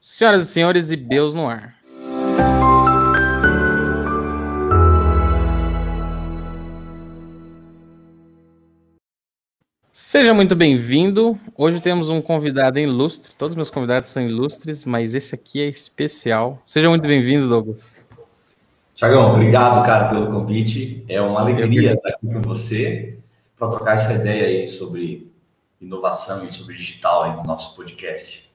Senhoras e senhores, e Beus no ar. Seja muito bem-vindo. Hoje temos um convidado ilustre. Todos os meus convidados são ilustres, mas esse aqui é especial. Seja muito bem-vindo, Douglas. Tiagão, obrigado, cara, pelo convite. É uma alegria estar aqui com você para trocar essa ideia aí sobre inovação e sobre digital aí no nosso podcast.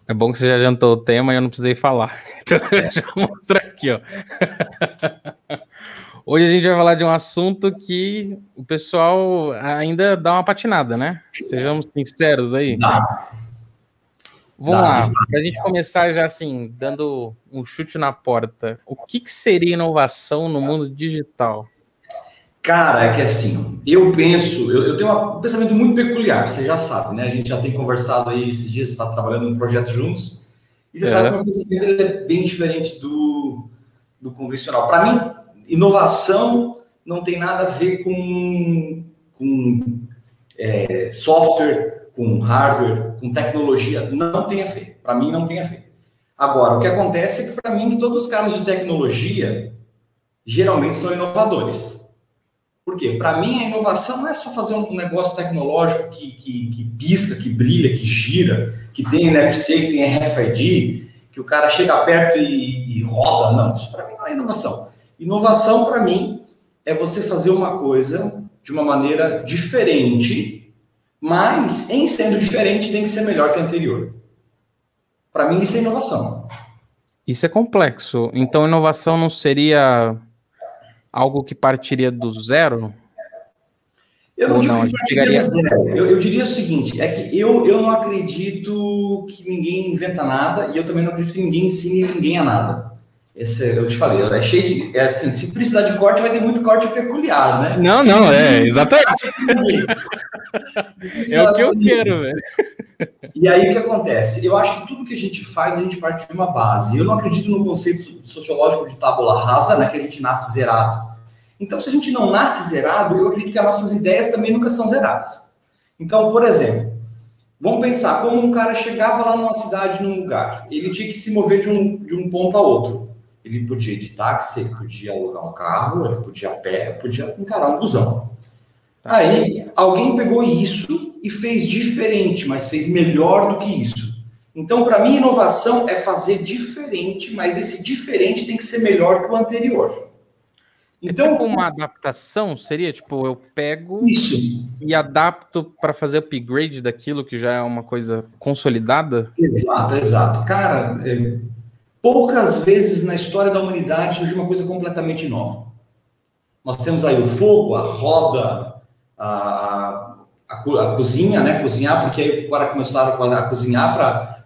É bom que você já adiantou o tema e eu não precisei falar. Então, deixa eu mostrar aqui, ó. Hoje a gente vai falar de um assunto que o pessoal ainda dá uma patinada, né? Sejamos sinceros aí. Vamos lá, para a gente começar já assim, dando um chute na porta. O que seria inovação no mundo digital? Cara, é que assim, eu tenho um pensamento muito peculiar, você já sabe, né? A gente já tem conversado aí esses dias, está trabalhando num projeto juntos, e você sabe que o meu pensamento é bem diferente do convencional. Para mim, inovação não tem nada a ver com software, com hardware, com tecnologia. Não tem a ver. Para mim, não tem a ver. Agora, o que acontece é que, para mim, todos os caras de tecnologia geralmente são inovadores. Por quê? Para mim, a inovação não é só fazer um negócio tecnológico que pisca, que brilha, que gira, que tem NFC, que tem RFID, que o cara chega perto e roda. Não, isso para mim não é inovação. Inovação, para mim, é você fazer uma coisa de uma maneira diferente, mas, em sendo diferente, tem que ser melhor que a anterior. Para mim, isso é inovação. Isso é complexo. Então, inovação não seria algo que partiria do zero? Eu não digo que partiria do zero. Eu diria o seguinte, é que eu não acredito que ninguém inventa nada e eu também não acredito que ninguém ensine ninguém a nada. Eu te falei, é cheio de... assim, se precisar de corte, vai ter muito corte peculiar, né? Não, exatamente. É o que eu quero, velho. E aí, o que acontece? Eu acho que tudo que a gente faz, a gente parte de uma base. Eu não acredito no conceito sociológico de tábula rasa, né? Que a gente nasce zerado. Então, se a gente não nasce zerado, eu acredito que as nossas ideias também nunca são zeradas. Então, por exemplo, vamos pensar como um cara chegava lá numa cidade, num lugar. Ele tinha que se mover de um ponto a outro. Ele podia ir de táxi, ele podia alugar um carro, ele podia ir a pé, podia encarar um busão. Aí, alguém pegou isso e fez diferente, mas fez melhor do que isso. Então, para mim, inovação é fazer diferente, mas esse diferente tem que ser melhor que o anterior. Então, é tipo uma adaptação? Seria tipo, eu pego isso e adapto para fazer upgrade daquilo que já é uma coisa consolidada? Exato. Cara, poucas vezes na história da humanidade surgiu uma coisa completamente nova. Nós temos aí o fogo, a roda, a cozinha, né? Cozinhar, porque aí agora começaram a cozinhar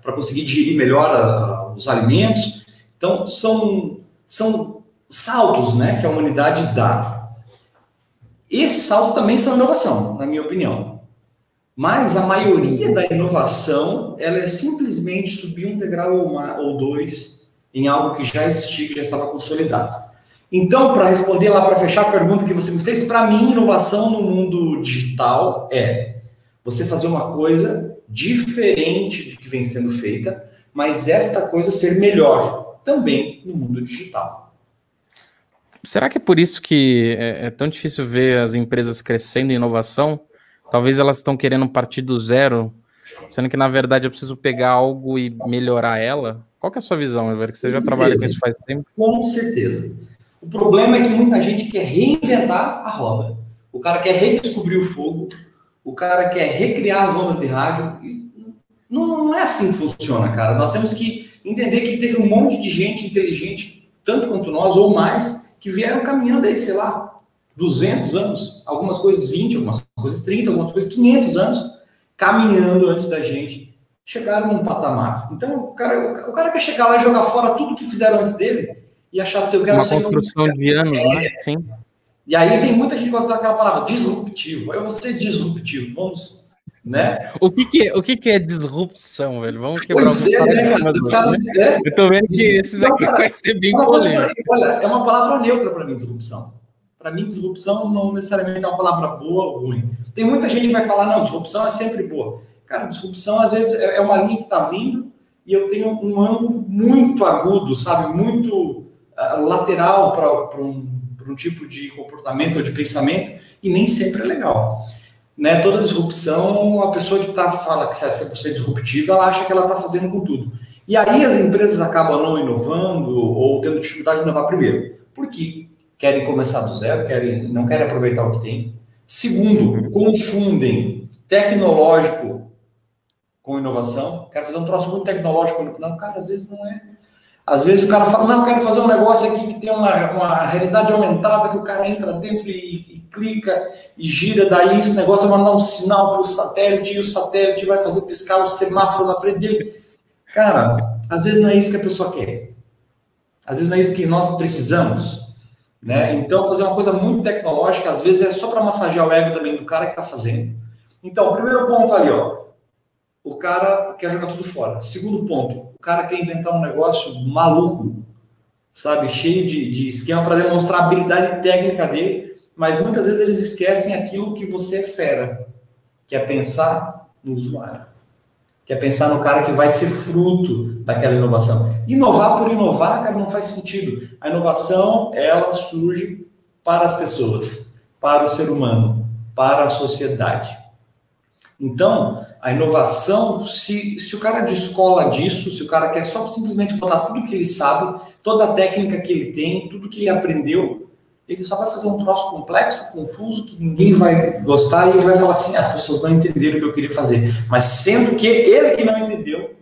para conseguir digerir melhor os alimentos. Então, são saltos, né, que a humanidade dá. Esses saltos também são inovação, na minha opinião. Mas a maioria da inovação, ela é simplesmente subir um degrau ou dois em algo que já existia, que já estava consolidado. Então, para responder lá, para fechar a pergunta que você me fez, para mim, inovação no mundo digital é você fazer uma coisa diferente do que vem sendo feita, mas esta coisa ser melhor também no mundo digital. Será que é por isso que é tão difícil ver as empresas crescendo em inovação? Talvez elas estão querendo partir do zero, sendo que, na verdade, eu preciso pegar algo e melhorar ela? Qual que é a sua visão, Everton? Que você já trabalha com isso faz tempo? Com certeza. O problema é que muita gente quer reinventar a roda. O cara quer redescobrir o fogo, o cara quer recriar as ondas de rádio. Não é assim que funciona, cara. Nós temos que entender que teve um monte de gente inteligente, tanto quanto nós ou mais, que vieram caminhando aí, sei lá, 200 anos, algumas coisas 20, algumas coisas 30, algumas coisas 500 anos, caminhando antes da gente, chegaram num patamar. Então, o cara quer chegar lá e jogar fora tudo que fizeram antes dele e achar se eu quero uma construção de anos, né? Sim. E aí tem muita gente que gosta daquela palavra disruptivo. Eu vou ser disruptivo, vamos, né? O que é disrupção, velho? Vamos quebrar alguns paradigmas, né? Eu tô vendo que esses aqui vai ser bem polêmico. Olha, é uma palavra neutra para mim, disrupção. Para mim, disrupção não necessariamente é uma palavra boa ou ruim. Tem muita gente que vai falar, não, disrupção é sempre boa. Cara, disrupção às vezes é uma linha que está vindo e eu tenho um ângulo muito agudo, sabe, muito lateral para um tipo de comportamento ou de pensamento, e nem sempre é legal. Né? Toda disrupção, a pessoa que fala que se essa pessoa é disruptiva, ela acha que ela está fazendo com tudo. E aí as empresas acabam não inovando ou tendo dificuldade de inovar primeiro, porque querem começar do zero, não querem aproveitar o que tem. Segundo, confundem tecnológico com inovação. Quero fazer um troço muito tecnológico. Não, cara, às vezes não é. Às vezes o cara fala, não, eu quero fazer um negócio aqui que tem uma realidade aumentada, que o cara entra dentro e clica e gira, daí esse negócio vai mandar um sinal para o satélite, e o satélite vai fazer piscar o semáforo na frente dele. Cara, às vezes não é isso que a pessoa quer. Às vezes não é isso que nós precisamos. Né? Então, fazer uma coisa muito tecnológica, às vezes é só para massagear o ego também do cara que está fazendo. Então, o primeiro ponto ali, ó, o cara quer jogar tudo fora. Segundo ponto, o cara quer inventar um negócio maluco, sabe, cheio de esquema para demonstrar a habilidade técnica dele, mas muitas vezes eles esquecem aquilo que você é fera, que é pensar no usuário, que é pensar no cara que vai ser fruto daquela inovação. Inovar por inovar, cara, não faz sentido. A inovação, ela surge para as pessoas, para o ser humano, para a sociedade. Então, a inovação, se o cara descola disso, se o cara quer só simplesmente botar tudo que ele sabe, toda a técnica que ele tem, tudo que ele aprendeu, ele só vai fazer um troço complexo, confuso, que ninguém vai gostar, e ele vai falar assim, as pessoas não entenderam o que eu queria fazer. Mas sendo que ele que não entendeu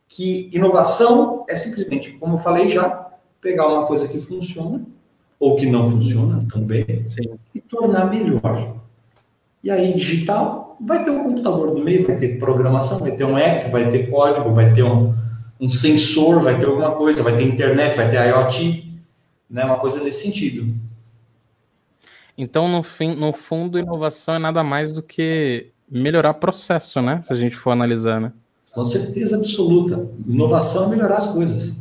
que inovação é simplesmente, como eu falei já, pegar uma coisa que funciona, ou que não funciona também, sim, e tornar melhor. E aí, digital, vai ter um computador no meio, vai ter programação, vai ter um app, vai ter código, vai ter um sensor, vai ter alguma coisa, vai ter internet, vai ter IoT, né? Uma coisa nesse sentido. Então, no fundo, inovação é nada mais do que melhorar processo, né? Se a gente for analisar, né? Com certeza absoluta. Inovação é melhorar as coisas.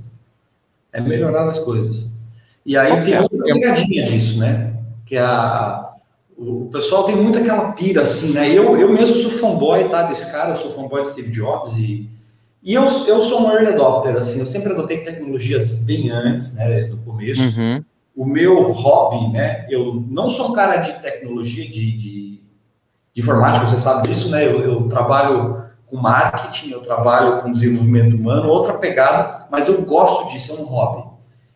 É melhorar as coisas. E aí tem outra pegadinha disso, né? Que o pessoal tem muito aquela pira, assim, né? Eu mesmo sou fanboy, tá? Desse cara, eu sou fanboy de Steve Jobs e eu sou um early adopter, assim, eu sempre adotei tecnologias bem antes, né? No começo. Uhum. O meu hobby, né? Eu não sou um cara de tecnologia, de informática, você sabe disso, né? Eu trabalho com marketing, eu trabalho com desenvolvimento humano, outra pegada, mas eu gosto disso, é um hobby.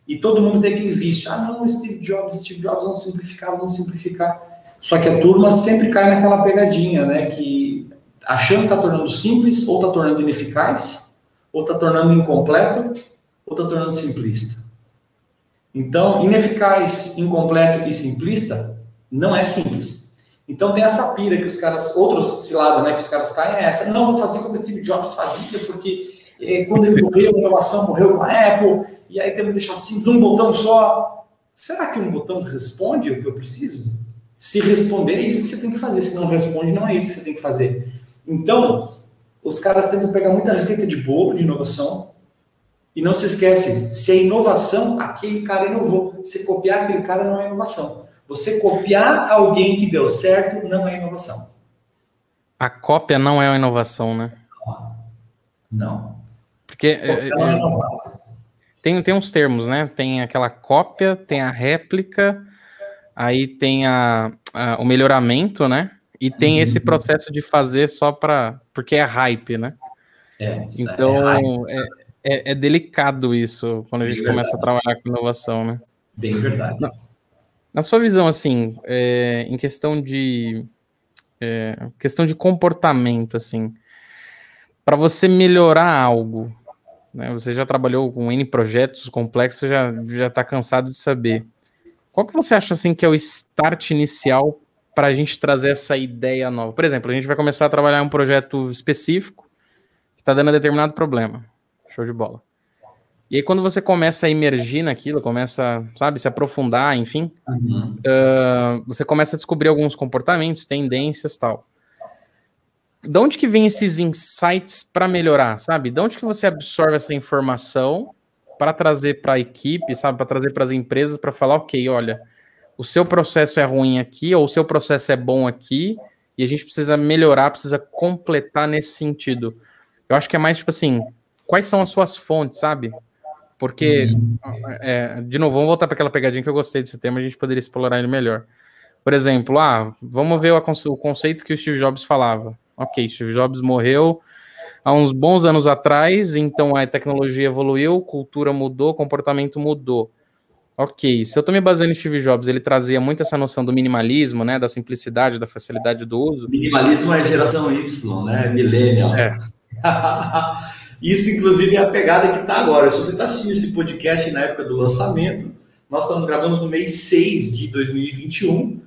E todo mundo tem aquele vício. Ah, não, Steve Jobs não simplificava, não simplificar. Só que a turma sempre cai naquela pegadinha, né? Que achando que está tornando simples, ou está tornando ineficaz, ou está tornando incompleto, ou está tornando simplista. Então, ineficaz, incompleto e simplista não é simples. Então tem essa pira que os caras, outros cilada, né, que os caras caem é essa. Não, vou fazer como o Steve Jobs fazia, porque quando ele morreu, a inovação morreu com a Apple, e aí temos que deixar assim, um botão só. Será que um botão responde o que eu preciso? Se responder, é isso que você tem que fazer. Se não responde, não é isso que você tem que fazer. Então, os caras tentam pegar muita receita de bolo de inovação e não se esquecem, se é inovação, aquele cara inovou. Se copiar aquele cara não é inovação. Você copiar alguém que deu certo não é inovação. A cópia não é uma inovação, né? Não. Porque não é tem uns termos, né? Tem aquela cópia, tem a réplica, aí tem o melhoramento, né? E tem esse processo de fazer só porque é hype, né? Então, é delicado isso, quando a gente começa a trabalhar com inovação, né? Bem verdade. Na sua visão, assim, em questão de comportamento, assim, para você melhorar algo, né? Você já trabalhou com N projetos complexos, já está cansado de saber. Qual que você acha, assim, que é o start inicial para a gente trazer essa ideia nova? Por exemplo, a gente vai começar a trabalhar em um projeto específico que está dando determinado problema. Show de bola. E aí, quando você começa a emergir naquilo, começa, sabe, se aprofundar, enfim, você começa a descobrir alguns comportamentos, tendências e tal. De onde que vem esses insights para melhorar, sabe? De onde que você absorve essa informação para trazer para a equipe, sabe? Para trazer para as empresas, para falar, ok, olha, o seu processo é ruim aqui, ou o seu processo é bom aqui, e a gente precisa melhorar, precisa completar nesse sentido. Eu acho que é mais, tipo assim, quais são as suas fontes, sabe? Porque, de novo, vamos voltar para aquela pegadinha que eu gostei desse tema, a gente poderia explorar ele melhor. Por exemplo, vamos ver o conceito que o Steve Jobs falava. Ok, Steve Jobs morreu há uns bons anos atrás, então a tecnologia evoluiu, cultura mudou, comportamento mudou. Ok, se eu tô me baseando em Steve Jobs, ele trazia muito essa noção do minimalismo, né, da simplicidade, da facilidade do uso. Minimalismo é geração Y, né, millennial. Isso, inclusive, é a pegada que está agora. Se você está assistindo esse podcast na época do lançamento, nós estamos gravando no mês 6 de 2021,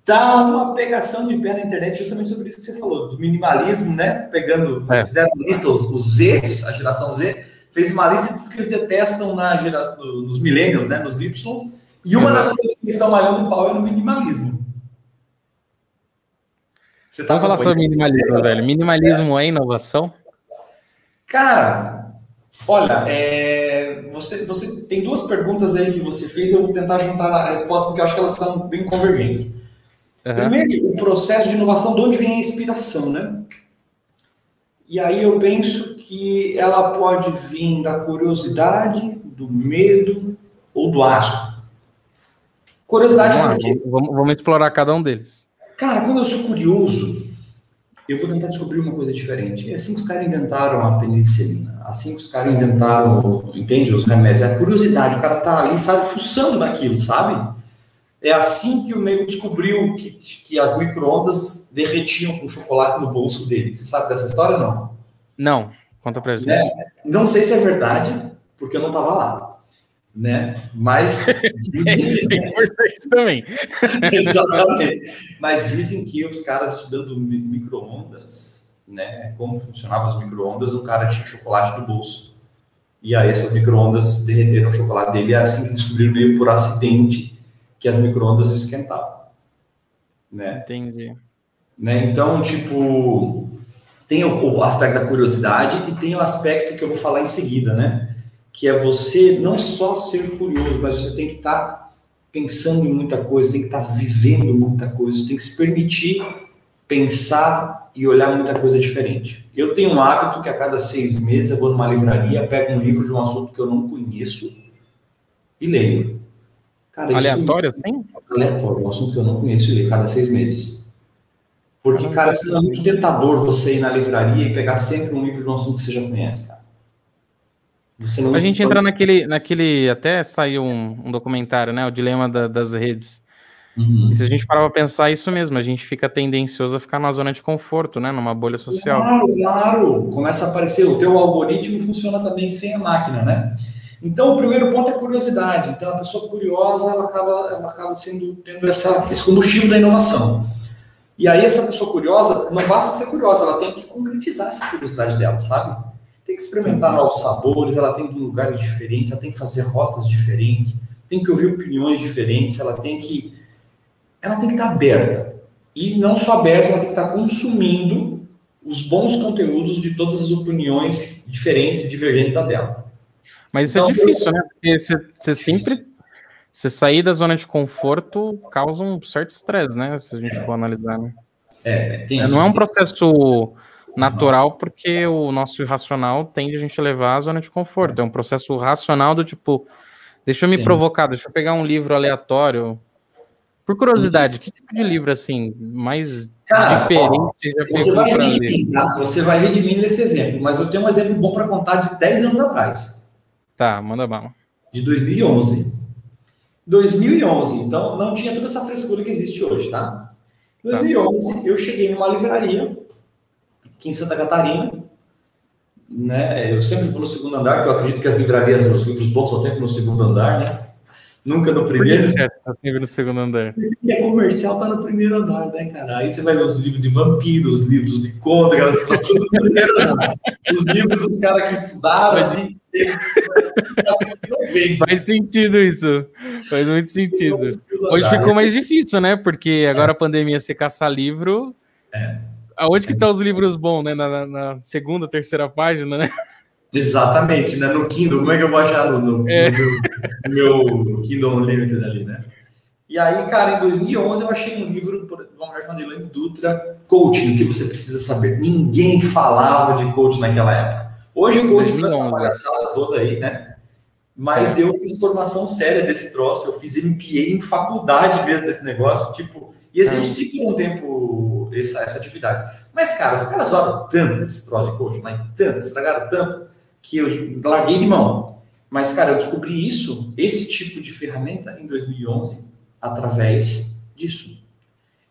tá uma pegação de pé na internet justamente sobre isso que você falou, do minimalismo, né? Fizeram uma lista, os Zs, a geração Z, fez uma lista de tudo que eles detestam nos millennials, né? Nos Y, e uma das coisas que eles estão malhando o pau é no minimalismo. Vamos falar sobre minimalismo, velho. Minimalismo é inovação? Cara, olha, você tem duas perguntas aí que você fez, eu vou tentar juntar a resposta, porque eu acho que elas estão bem convergentes. Primeiro, o processo de inovação, de onde vem a inspiração, né? E aí eu penso que ela pode vir da curiosidade, do medo ou do asco. Curiosidade porque... Vamos explorar cada um deles. Cara, quando eu sou curioso, eu vou tentar descobrir uma coisa diferente. É assim que os caras inventaram a penicilina. Assim que os caras inventaram, entende, os remédios. É a curiosidade, o cara tá ali, sabe, fuçando naquilo, sabe? É assim que o nego descobriu que as micro-ondas derretiam com chocolate no bolso dele. Você sabe dessa história ou não? Não, conta pra gente. Né? Não sei se é verdade, porque eu não tava lá. Né? Mas... 100% também. Exatamente. Mas dizem que os caras estudando micro-ondas, né? Como funcionavam as micro-ondas, o cara tinha chocolate no bolso. E aí essas micro-ondas derreteram o chocolate dele. E é assim que descobriram meio por acidente que as micro-ondas esquentavam. Né? Entendi. Né? Então, tipo, tem o aspecto da curiosidade e tem o aspecto que eu vou falar em seguida, né? Que é você não só ser curioso, mas você tem que estar pensando em muita coisa, tem que estar vivendo muita coisa, você tem que se permitir pensar e olhar muita coisa diferente. Eu tenho um hábito que a cada 6 meses eu vou numa livraria, pego um livro de um assunto que eu não conheço e leio. Cara, aleatório, sim? Aleatório, um assunto que eu não conheço e leio cada 6 meses. Porque, cara, é muito tentador você ir na livraria e pegar sempre um livro de um assunto que você já conhece, cara. A gente entra naquele até saiu um documentário, né? O dilema das redes. E se a gente parar para pensar isso mesmo, a gente fica tendencioso a ficar na zona de conforto, né? Numa bolha social. Claro. Começa a aparecer, o teu algoritmo funciona também sem a máquina, né? Então, o primeiro ponto é curiosidade. Então, a pessoa curiosa, ela acaba tendo esse combustível da inovação. E aí, essa pessoa curiosa, não basta ser curiosa, ela tem que concretizar essa curiosidade dela, sabe? Tem que experimentar novos sabores, ela tem que ir em lugares diferentes, ela tem que fazer rotas diferentes, tem que ouvir opiniões diferentes, ela tem que estar aberta. E não só aberta, ela tem que estar consumindo os bons conteúdos de todas as opiniões diferentes e divergentes da dela. Mas isso então, é difícil, né? Porque você sempre... Você sair da zona de conforto causa um certo estresse, né? Se a gente for analisar, né? Não é um processo natural, porque o nosso irracional tende a gente a levar à zona de conforto. É um processo racional do tipo, deixa eu me provocar, deixa eu pegar um livro aleatório. Por curiosidade, que tipo de livro, assim, mais diferente você já pegou para ler? Você vai rir de mim nesse exemplo, mas eu tenho um exemplo bom para contar de 10 anos atrás. Tá, manda bala. De 2011. 2011, então não tinha toda essa frescura que existe hoje, tá? 2011, eu cheguei numa livraria aqui em Santa Catarina, né? Eu sempre vou no segundo andar, porque eu acredito que as livrarias, os livros bons são sempre no segundo andar, né? Nunca no primeiro. Por que tá sempre no segundo andar? Porque é comercial, tá no primeiro andar, né, cara? Aí você vai ver os livros de vampiros, os livros de conto, aquelas coisas tudo no primeiro andar. Os livros dos caras que estudaram, assim. Faz sentido isso. Faz muito sentido. Hoje ficou mais difícil, né? Porque agora a pandemia, você caçar livro. Aonde que estão os livros bons, né? Na segunda, terceira página, né? Exatamente, né? No Kindle, como é que eu vou achar no meu Kindle Unlimited ali, né? E aí, cara, em 2011 eu achei um livro de uma mulher chamada Elaine Dutra, Coaching, o que você precisa saber. Ninguém falava de coaching naquela época. Hoje o coach faz essa 2011. palhaçada toda aí, né? Mas eu fiz formação séria desse troço, eu fiz MBA em faculdade mesmo desse negócio, tipo, e exerci por um tempo essa atividade. Mas, cara, os caras zoaram tanto esse troço de coach, mas tanto, estragaram tanto, que eu larguei de mão. Mas, cara, eu descobri esse tipo de ferramenta em 2011, através disso.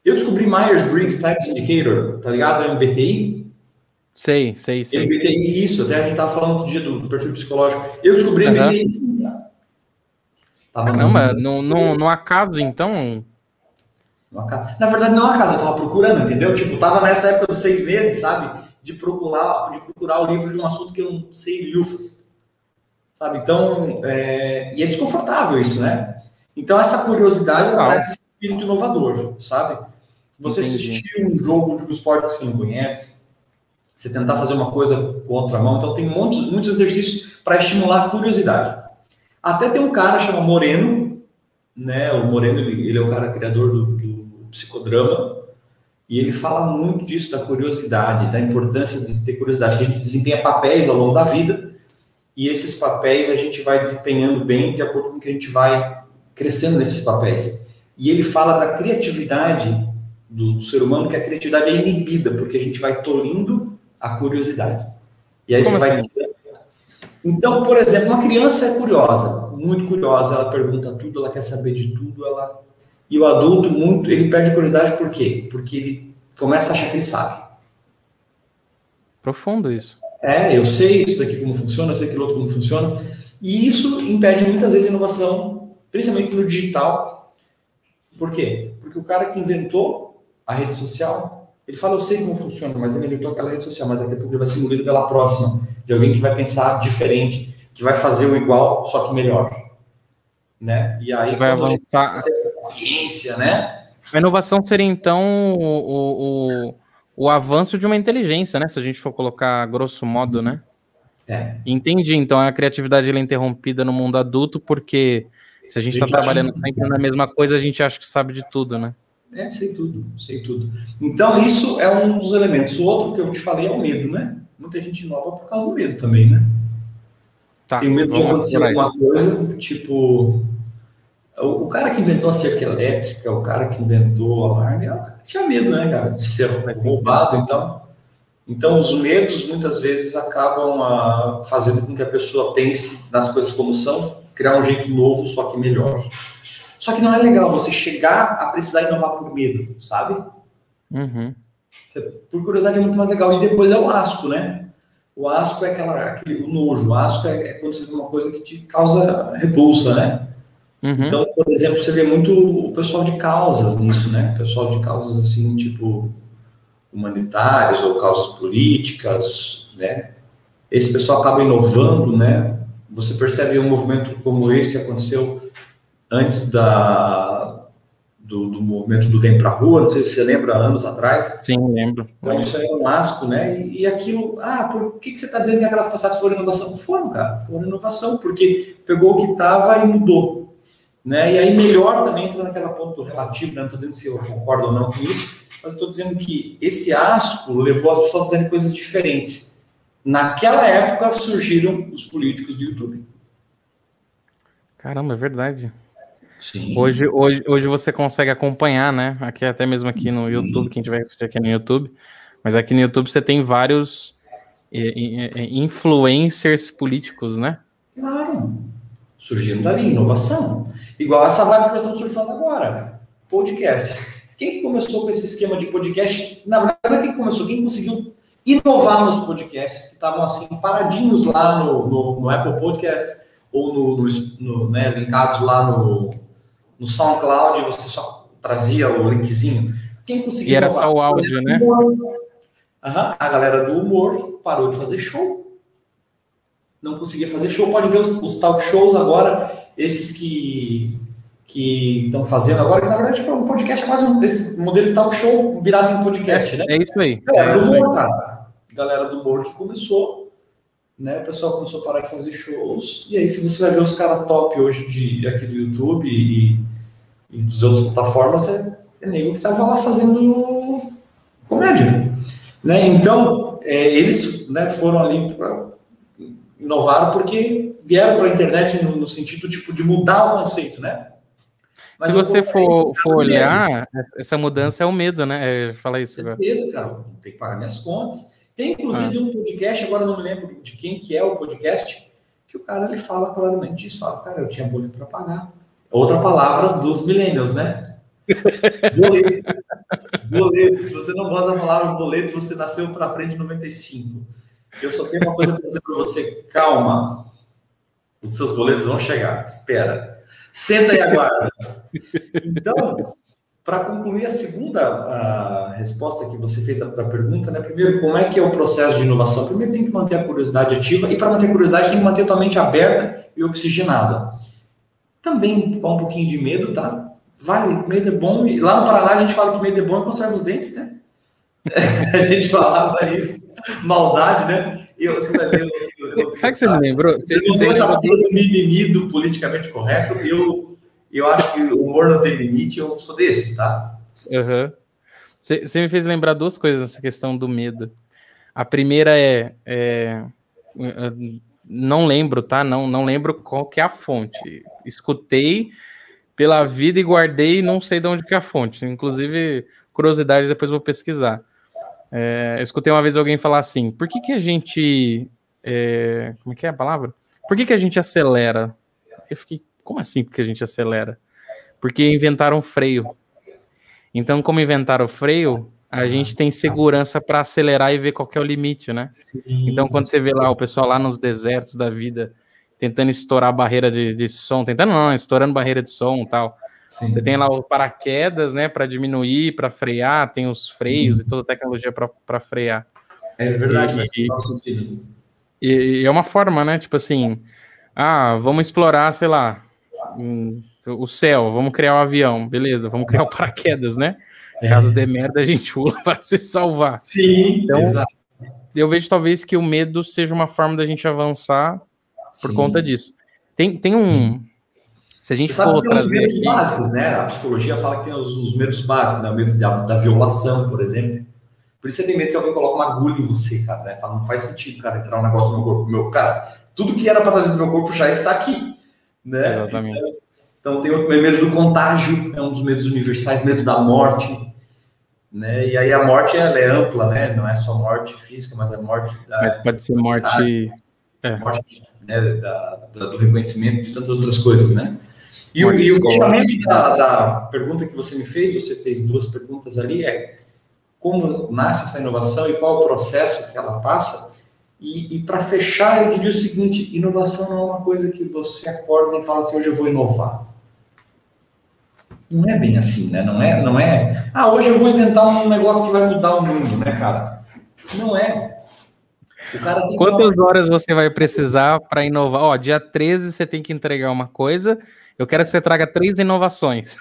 Eu descobri Myers-Briggs Types Indicator, tá ligado? MBTI. Sei. MBTI, isso, até a gente tava falando outro dia do perfil psicológico. Eu descobri MBTI, sim, tá? Caramba, no acaso, então... Na verdade, não é acaso, eu tava procurando, entendeu? Tipo, tava nessa época dos 6 meses, sabe? De procurar o livro de um assunto que eu não sei lufas. Sabe? Então, e é desconfortável isso, né? Então, essa curiosidade traz esse espírito inovador, sabe? Você assistir um jogo de um esporte que você não conhece, você tentar fazer uma coisa com outra mão, então tem muitos exercícios para estimular a curiosidade. Até tem um cara chamado Moreno, né? O Moreno, ele é o cara criador do psicodrama, e ele fala muito disso, da curiosidade, da importância de ter curiosidade, que a gente desempenha papéis ao longo da vida, e esses papéis a gente vai desempenhando bem de acordo com o que a gente vai crescendo nesses papéis. E ele fala da criatividade do ser humano, que a criatividade é inibida, porque a gente vai tolindo a curiosidade. E aí você vai... Então, por exemplo, uma criança é curiosa, muito curiosa, ela pergunta tudo, ela quer saber de tudo, e o adulto, ele perde a curiosidade por quê? Porque ele começa a achar que ele sabe. Profundo isso. Eu sei isso daqui como funciona, eu sei aquilo outro como funciona, e isso impede muitas vezes a inovação, principalmente no digital. Por quê? Porque o cara que inventou a rede social, ele fala, eu sei como funciona, mas ele inventou aquela rede social, mas daqui a pouco ele vai ser engolido pela próxima, de alguém que vai pensar diferente, que vai fazer o igual, só que melhor. Né? E aí vai avançar essa ciência, né? A inovação seria, então, o avanço de uma inteligência, né? Se a gente for colocar grosso modo, né? Entendi. Então, a criatividade ela é interrompida no mundo adulto, porque se a gente está trabalhando sempre na mesma coisa, a gente acha que sabe de tudo, né? Sei tudo. Então, isso é um dos elementos. O outro que eu te falei é o medo, né? Muita gente inova por causa do medo também, né? Tá, tem medo de acontecer alguma coisa, tipo... O cara que inventou a cerca elétrica, o cara que inventou o alarme, é o cara que tinha medo, né, cara? De ser roubado, então. Então, os medos, muitas vezes, acabam fazendo com que a pessoa pense nas coisas como são, criar um jeito novo, só que melhor. Só que não é legal você chegar a precisar inovar por medo, sabe? Uhum. Por curiosidade é muito mais legal. E depois é o asco, né? O asco é o nojo. O asco é quando você vê uma coisa que te causa repulsa, né? Uhum. Então, por exemplo, você vê muito o pessoal de causas nisso, né? O pessoal de causas, assim, tipo, humanitárias ou causas políticas, né? Esse pessoal acaba inovando, né? Você percebe um movimento como esse que aconteceu antes do movimento do Vem Pra Rua, não sei se você lembra, anos atrás. Sim, lembro. Então, isso aí é um asco, né? E aquilo, por que você está dizendo que aquelas passadas foram inovação? Foram, cara, foram inovação, porque pegou o que estava e mudou. Né? E aí melhor também entra naquela ponto relativo, né? Não estou dizendo se eu concordo ou não com isso, mas estou dizendo que esse asco levou as pessoas a fazerem coisas diferentes. Naquela época surgiram os políticos do YouTube. Caramba, é verdade. Sim. Hoje você consegue acompanhar, né? Aqui, até mesmo aqui no YouTube, quem tiver assistir aqui no YouTube, mas aqui no YouTube você tem vários influencers políticos, né? Claro. Surgiram dali, inovação. Igual essa vibe que nós estamos surfando agora. Podcasts. Quem que começou com esse esquema de podcast? Na verdade, quem começou? Quem conseguiu inovar nos podcasts que estavam assim, paradinhos lá no Apple Podcasts ou né, linkados lá no SoundCloud, você só trazia o linkzinho. Quem conseguiu inovar? E era só o áudio, né? A galera do humor parou de fazer show. Não conseguia fazer show. Pode ver os talk shows agora, esses que estão fazendo agora, que na verdade um podcast é mais esse modelo de talk show virado em podcast, né? É isso aí. Galera do humor, cara. Galera do humor que começou, né? O pessoal começou a parar de fazer shows. E aí, se você vai ver os caras top hoje aqui do YouTube e das outras plataformas, é nego que tava lá fazendo comédia, né? Então, eles, né, foram ali inovaram porque vieram para a internet no sentido tipo, de mudar o conceito, né? Mas se você for olhar, essa mudança é o medo, né? Fala isso agora. Certeza, cara. Tem que pagar minhas contas. Tem, inclusive, um podcast, agora não me lembro de quem que é o podcast, que o cara, ele fala claramente disso. Fala, cara, eu tinha boleto para pagar. Outra palavra dos millennials, né? Boletos. Boletos. Se você não gosta da palavra boleto, você nasceu para frente em 95. Eu só tenho uma coisa para dizer para você. Calma. Os seus boletos vão chegar. Espera. Senta e aguarda. Então, para concluir a segunda resposta que você fez da pergunta, né? Primeiro, como é que é o processo de inovação? Primeiro, tem que manter a curiosidade ativa, e para manter a curiosidade, tem que manter a tua mente aberta e oxigenada. Também com um pouquinho de medo, tá? Vale, medo é bom. E lá no Paraná a gente fala que medo é bom e conserva os dentes, né? A gente falava isso. Maldade, né? Você vai ver. Sabe que você me lembrou? Você essa coisa do mimimi do politicamente correto. Eu acho que o humor não tem limite, eu sou desse, tá? Uhum. Você me fez lembrar duas coisas nessa questão do medo. A primeira não lembro, tá? Não lembro qual que é a fonte. Escutei pela vida e guardei, não sei de onde que é a fonte. Inclusive, curiosidade, depois vou pesquisar. Eu escutei uma vez alguém falar assim, por que a gente... como é que é a palavra? Por que a gente acelera? Eu fiquei, como assim porque a gente acelera? Porque inventaram freio. Então, como inventaram o freio, a gente tem segurança para acelerar e ver qual que é o limite, né? Sim. Então, quando você vê lá o pessoal lá nos desertos da vida tentando estourar a barreira de som, estourando barreira de som e tal. Sim. Você tem lá o paraquedas, né, para diminuir, para frear, tem os freios e toda a tecnologia para frear. É verdade, e é uma forma, né, tipo assim, vamos explorar, sei lá, o céu, vamos criar um avião, beleza, vamos criar o paraquedas, né? Caso dê merda, a gente pula para se salvar. Sim, então, exato. Eu vejo talvez que o medo seja uma forma da gente avançar por conta disso. Tem um... Se a gente for trazer os medos aqui... básicos, né? A psicologia fala que tem os medos básicos, né? O medo da violação, por exemplo. Por isso você tem medo que alguém coloque uma agulha em você, cara, né? Fala, não faz sentido, cara, entrar um negócio no meu corpo. Cara, tudo que era para estar dentro do meu corpo já está aqui, né? Exatamente. Então tem outro medo do contágio, é um dos medos universais, medo da morte, né? E aí a morte ela é ampla, né? Não é só morte física, mas a morte mas pode ser morte, morte, né? Do reconhecimento de tantas outras coisas, né? E o fechamento da pergunta que você me fez, você fez duas perguntas ali, como nasce essa inovação e qual o processo que ela passa. E para fechar, eu diria o seguinte: inovação não é uma coisa que você acorda e fala assim, hoje eu vou inovar. Não é bem assim, né? Não é, hoje eu vou inventar um negócio que vai mudar o mundo, né, cara? Não é. O cara tem Quantas horas você vai precisar para inovar? Dia 13 você tem que entregar uma coisa, eu quero que você traga 3 inovações.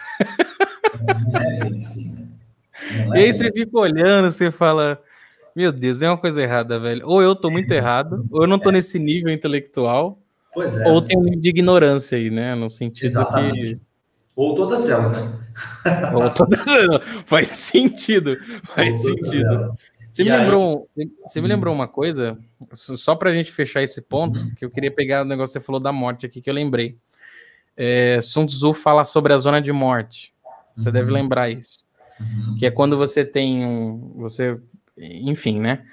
Não é bem assim, né? E aí você fica olhando, você fala, meu Deus, é uma coisa errada, velho. Ou eu tô muito errado, ou eu não tô nesse nível intelectual, ou tem um nível de ignorância aí, né? No sentido que... Ou todas elas, né? Ou todas elas. Faz sentido. Faz sentido. Você me lembrou uma coisa, só pra gente fechar esse ponto, que eu queria pegar o negócio que você falou da morte aqui, que eu lembrei. Sun Tzu fala sobre a zona de morte. Você deve lembrar isso. Que é quando você tem enfim, né?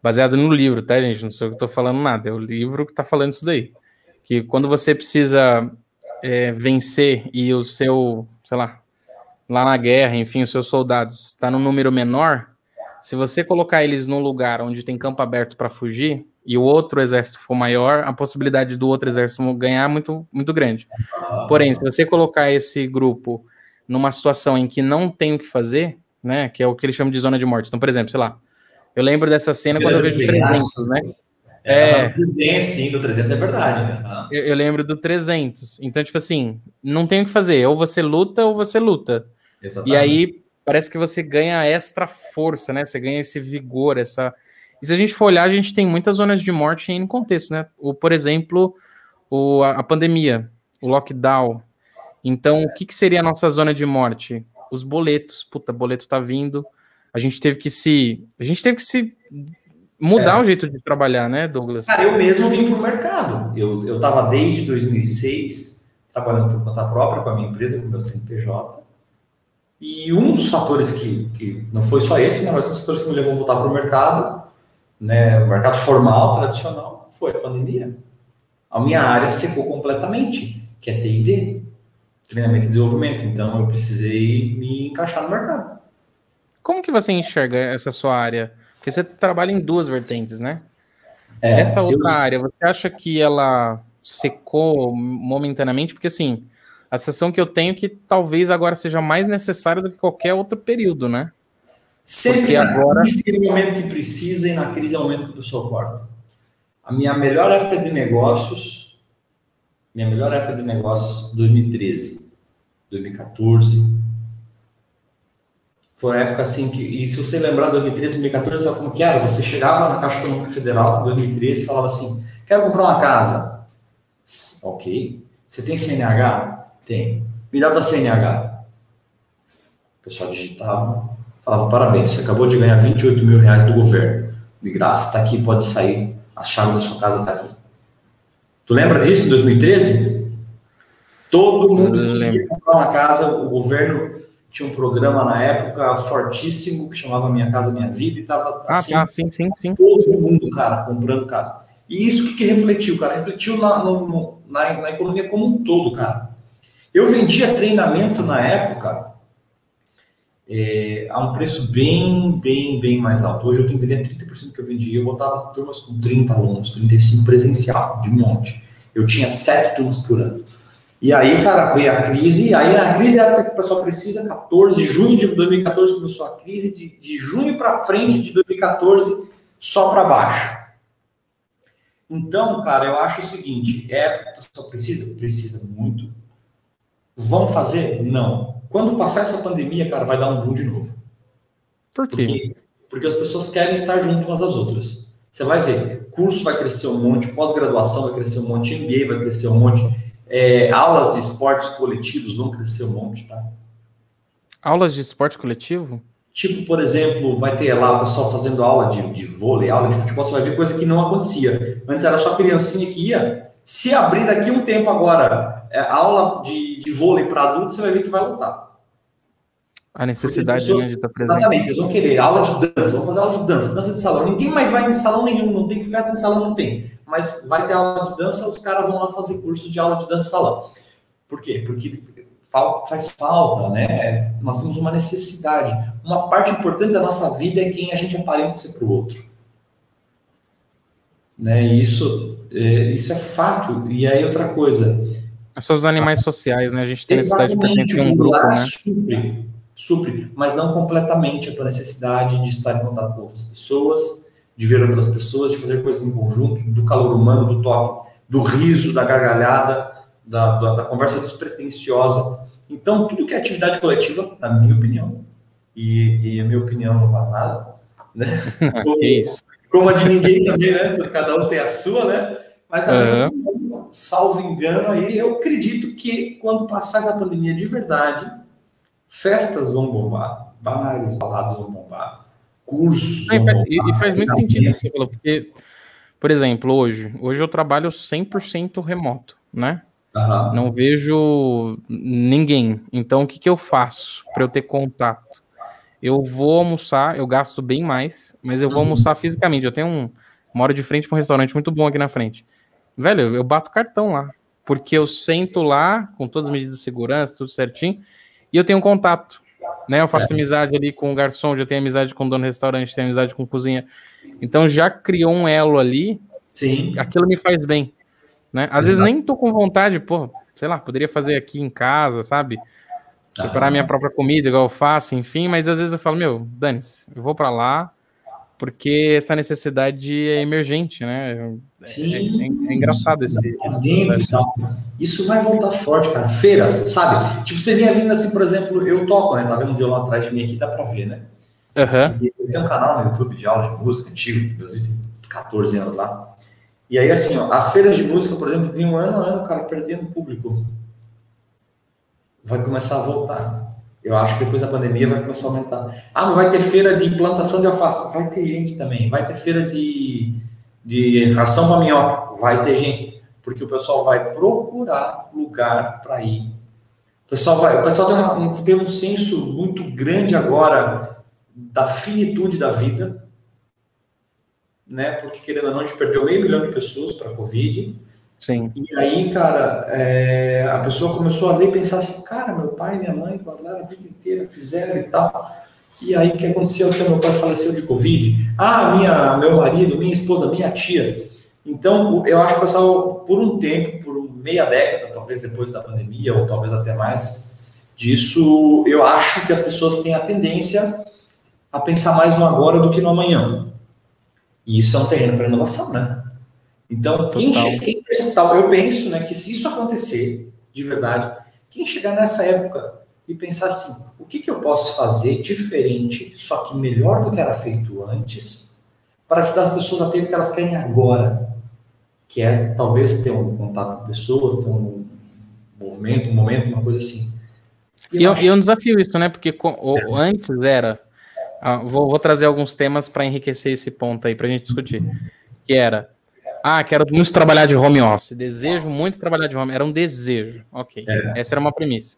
Baseado no livro, tá, gente? Não sou eu que tô falando nada, é o livro que tá falando isso daí. Que quando você precisa vencer e o seu, sei lá na guerra, enfim, os seus soldados está no número menor, se você colocar eles num lugar onde tem campo aberto para fugir e o outro exército for maior, a possibilidade do outro exército ganhar é muito, muito grande. Porém, se você colocar esse grupo numa situação em que não tem o que fazer, né, que é o que eles chamam de zona de morte. Então, por exemplo, sei lá, eu lembro dessa cena quando eu vejo 300, né? Do 300, sim, do 300 é verdade, né? Eu lembro do 300. Então, tipo assim, não tem o que fazer. Ou você luta, ou você luta. Exatamente. E aí, parece que você ganha extra força, né? Você ganha esse vigor, essa... E se a gente for olhar, a gente tem muitas zonas de morte em contexto, né? Por exemplo, a pandemia, o lockdown. Então, o que seria a nossa zona de morte? Os boletos. Puta, boleto tá vindo. A gente teve que se mudar o jeito de trabalhar, né, Douglas? Cara, eu mesmo vim para o mercado. Eu estava desde 2006 trabalhando por conta própria com a minha empresa, com o meu CNPJ. E um dos fatores que não foi só esse, né, mas um dos fatores que me levou a voltar para o mercado, né, o mercado formal, tradicional, foi a pandemia. A minha área secou completamente, que é T&D, treinamento e desenvolvimento. Então, eu precisei me encaixar no mercado. Como que você enxerga essa sua área? Porque você trabalha em duas vertentes, né? Essa outra área, você acha que ela secou momentaneamente? Porque, assim, a sensação que eu tenho é que talvez agora seja mais necessária do que qualquer outro período, né? Sempre porque na agora... crise é o momento que precisa e na crise é o momento que a pessoa corta. A minha melhor época de negócios, 2013, 2014, foi a época assim que, e se você lembrar 2013, 2014, sabe como que era? Você chegava na Caixa Econômica Federal, 2013, e falava assim, quero comprar uma casa. Ok. Você tem CNH? Tem. Me dá tua CNH. O pessoal digitava, falava, parabéns, você acabou de ganhar 28 mil reais do governo. De graça, tá aqui, pode sair. A chave da sua casa tá aqui. Tu lembra disso em 2013? Todo mundo conseguia comprar uma casa, o governo tinha um programa na época fortíssimo que chamava Minha Casa Minha Vida e tava assim, sim. todo mundo, cara, comprando casa. E isso que refletiu, cara? Refletiu na economia como um todo, cara. Eu vendia treinamento na época a um preço bem mais alto. Hoje eu tenho que vender 30% do que eu vendia. Eu botava turmas com 30 alunos, 35 presencial, de monte. Eu tinha 7 turmas por ano. E aí, cara, veio a crise. Aí a crise é a época que o pessoal precisa, 14, junho de 2014 começou a crise. De junho para frente de 2014, só para baixo. Então, cara, eu acho o seguinte, é a época que o pessoal precisa? Precisa muito. Vão fazer? Não. Quando passar essa pandemia, cara, vai dar um boom de novo. Por quê? Porque as pessoas querem estar junto umas das outras. Você vai ver, curso vai crescer um monte, pós-graduação vai crescer um monte, MBA vai crescer um monte, aulas de esportes coletivos vão crescer um monte, tá? Aulas de esporte coletivo? Tipo, por exemplo, vai ter lá o pessoal fazendo aula de vôlei, aula de futebol, você vai ver coisa que não acontecia. Antes era só criancinha que ia. Se abrir daqui um tempo agora, aula de vôlei para adultos, você vai ver que vai lotar. A necessidade pessoas, de estar presente. Exatamente, eles vão querer aula de dança, vão fazer aula de dança de salão. Ninguém mais vai em salão nenhum, não tem festa em salão, não tem. Mas vai ter aula de dança, os caras vão lá fazer curso de aula de dança salão. Por quê? Porque faz falta, né? Nós temos uma necessidade. Uma parte importante da nossa vida é quem a gente aparenta ser para o outro. Né? E isso é fato. E aí outra coisa. Nós somos animais sociais, né? A gente tem necessidade de pertencer a um grupo, né? Supre, mas não completamente a tua necessidade de estar em contato com outras pessoas, de ver outras pessoas, de fazer coisas em conjunto, do calor humano, do toque, do riso, da gargalhada, da conversa despretensiosa. Então, tudo que é atividade coletiva, na minha opinião, e a minha opinião não vale nada, né? Como a de ninguém também, né? Cada um tem a sua, né? Mas, salvo engano, aí eu acredito que quando passar essa pandemia de verdade, festas vão bombar, bares, baladas vão bombar, cursos vão bombar. E faz muito sentido isso que você falou, porque, por exemplo, hoje eu trabalho 100% remoto, né? Não vejo ninguém. Então, o que eu faço para eu ter contato? Eu vou almoçar, eu gasto bem mais, mas eu vou almoçar fisicamente. Eu tenho moro de frente para um restaurante muito bom aqui na frente. Velho, eu bato cartão lá, porque eu sento lá com todas as medidas de segurança, tudo certinho, e eu tenho contato, né? Eu faço amizade ali com o garçom, já tenho amizade com o dono do restaurante, tenho amizade com a cozinha. Então já criou um elo ali. Sim. Aquilo me faz bem, né? Às vezes nem tô com vontade, sei lá, poderia fazer aqui em casa, sabe? Preparar minha própria comida, igual eu faço, enfim, mas às vezes eu falo, dane-se, eu vou para lá, porque essa necessidade é emergente, né? Sim. É engraçado esse processo. Isso vai voltar forte, cara. Feiras, sabe? Tipo, você vinha vindo assim, por exemplo, eu toco, né? Tá vendo um violão atrás de mim aqui, dá pra ver, né? Eu tenho um canal no YouTube de aula de música antigo, eu tenho 14 anos lá. E aí, assim, as feiras de música, por exemplo, vinham ano a ano, cara, perdendo público. Vai começar a voltar. Eu acho que depois da pandemia vai começar a aumentar. Ah, mas vai ter feira de plantação de alface? Vai ter gente também. Vai ter feira de ração para minhoca? Vai ter gente. Porque o pessoal vai procurar lugar para ir. O pessoal tem um senso muito grande agora da finitude da vida, né? Porque, querendo ou não, a gente perdeu 500 mil de pessoas para a Covid. Sim. E aí, cara, a pessoa começou a ver e pensar assim, cara, meu pai e minha mãe guardaram a vida inteira, fizeram e tal. E aí, o que aconteceu? Que meu pai faleceu de Covid. Ah, meu marido, minha esposa, minha tia. Então, eu acho que o pessoal, por um tempo, por meia década, talvez depois da pandemia, ou talvez até mais disso, eu acho que as pessoas têm a tendência a pensar mais no agora do que no amanhã. E isso é um terreno para inovação, né? Então, eu penso, né, que se isso acontecer, de verdade, quem chegar nessa época e pensar assim, o que eu posso fazer diferente, só que melhor do que era feito antes, para ajudar as pessoas a ter o que elas querem agora, que é talvez ter um contato com pessoas, ter um movimento, um momento, uma coisa assim. E é um desafio isso, né? Porque antes era... vou trazer alguns temas para enriquecer esse ponto aí, para a gente discutir. Que era... quero muito trabalhar de home office. Desejo muito trabalhar de home. Era um desejo. Ok. Essa era uma premissa.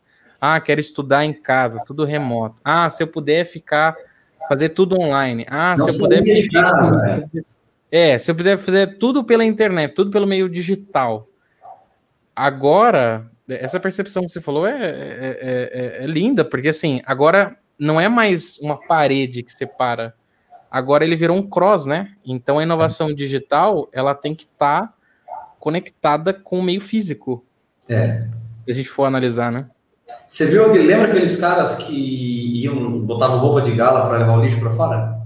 Quero estudar em casa, tudo remoto. Se eu puder fazer tudo online. Se eu puder de casa, se eu puder fazer tudo pela internet, tudo pelo meio digital. Agora, essa percepção que você falou é linda, porque assim, agora não é mais uma parede que separa. Agora ele virou um cross, né? Então a inovação digital, ela tem que estar conectada com o meio físico. Se a gente for analisar, né? Você lembra aqueles caras que botavam roupa de gala para levar o lixo para fora?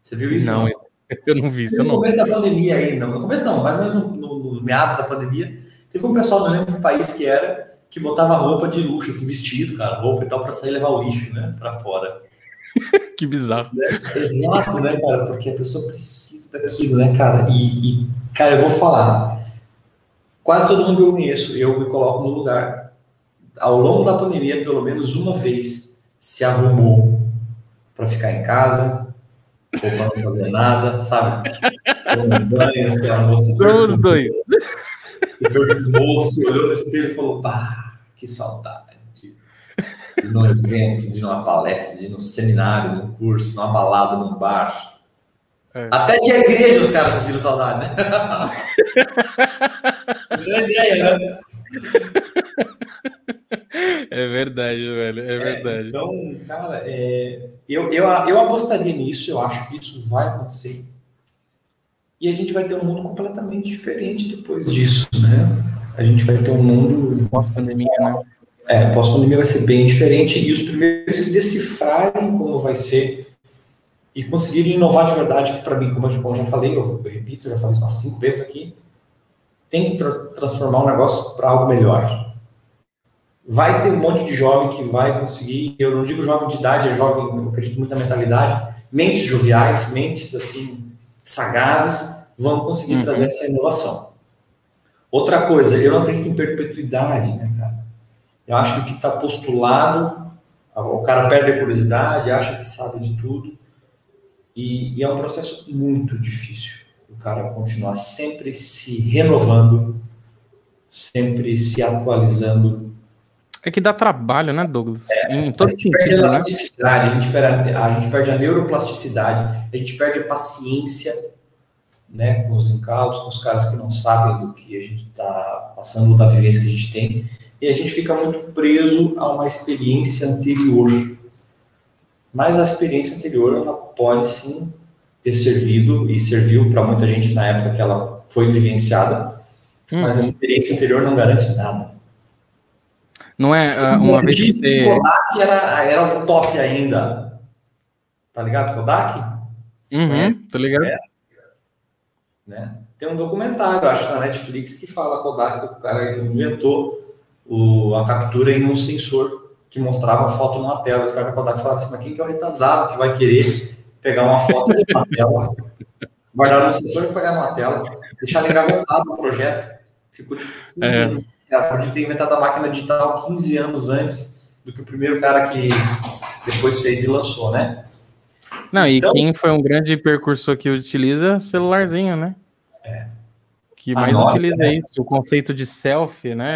Você viu isso? Não, eu não vi isso, não. No começo da pandemia ainda, no começo não, mais ou menos no meados da pandemia, teve um pessoal, não lembro que país que era, que botava roupa de luxo, assim, vestido, cara, roupa e tal, para sair levar o lixo, né, para fora. Que bizarro. Exato, né, cara? Porque a pessoa precisa daquilo, né, cara? Cara, eu vou falar. Quase todo mundo que eu conheço, eu me coloco no lugar. Ao longo da pandemia, pelo menos uma vez, se arrumou para ficar em casa, ou para não fazer nada, sabe? Tomou banho, se arrumou, se perfumou, se olhou no espelho e falou, que saudade. De ir num evento, de ir numa palestra, de ir num seminário, num curso, numa balada, num bar. Até de igreja os caras sentiram saudade, né? Isso é ideia, né? É verdade, velho, é verdade. Então, cara, eu apostaria nisso, eu acho que isso vai acontecer. E a gente vai ter um mundo completamente diferente depois disso, né? A gente vai ter um mundo... Pós-pandemia, né? Pós-pandemia vai ser bem diferente, e os primeiros que decifrarem como vai ser e conseguirem inovar de verdade, que para mim, como eu já falei, eu repito, já falei isso umas 5 vezes aqui, tem que transformar o negócio para algo melhor. Vai ter um monte de jovem que vai conseguir, eu não digo jovem de idade, é jovem, eu acredito muito na mentalidade, mentes joviais, mentes assim, sagazes, vão conseguir trazer essa inovação. Outra coisa, eu não acredito em perpetuidade, né, cara? Eu acho que o que está postulado, o cara perde a curiosidade, acha que sabe de tudo, e é um processo muito difícil. O cara continuar sempre se renovando, sempre se atualizando. É que dá trabalho, né, Douglas? Em todo sentido, perde a elasticidade, né? a gente perde a neuroplasticidade, a gente perde a paciência, né, com os incautos, com os caras que não sabem do que a gente está passando, da vivência que a gente tem, e a gente fica muito preso a uma experiência anterior. Mas a experiência anterior, ela pode sim ter servido, e serviu para muita gente na época que ela foi vivenciada, mas a experiência anterior não garante nada. Não é uma vez que você... Kodak era o top ainda. Tá ligado, Kodak? Tô ligado. Né? Tem um documentário, acho, na Netflix, que fala Kodak, o cara inventou a captura em um sensor que mostrava a foto numa tela. Os caras da Kodak falaram assim, mas quem que é o retardado que vai querer pegar uma foto de uma tela, guardar no sensor e pegar numa tela, deixar engavetado o projeto? Ficou tipo 15 anos. Ela podia ter inventado a máquina digital 15 anos antes do que o primeiro cara que depois fez e lançou, né? Não, então, e quem foi um grande precursor que utiliza celularzinho, né? Que mais Nokia, utiliza isso, o conceito de selfie, né?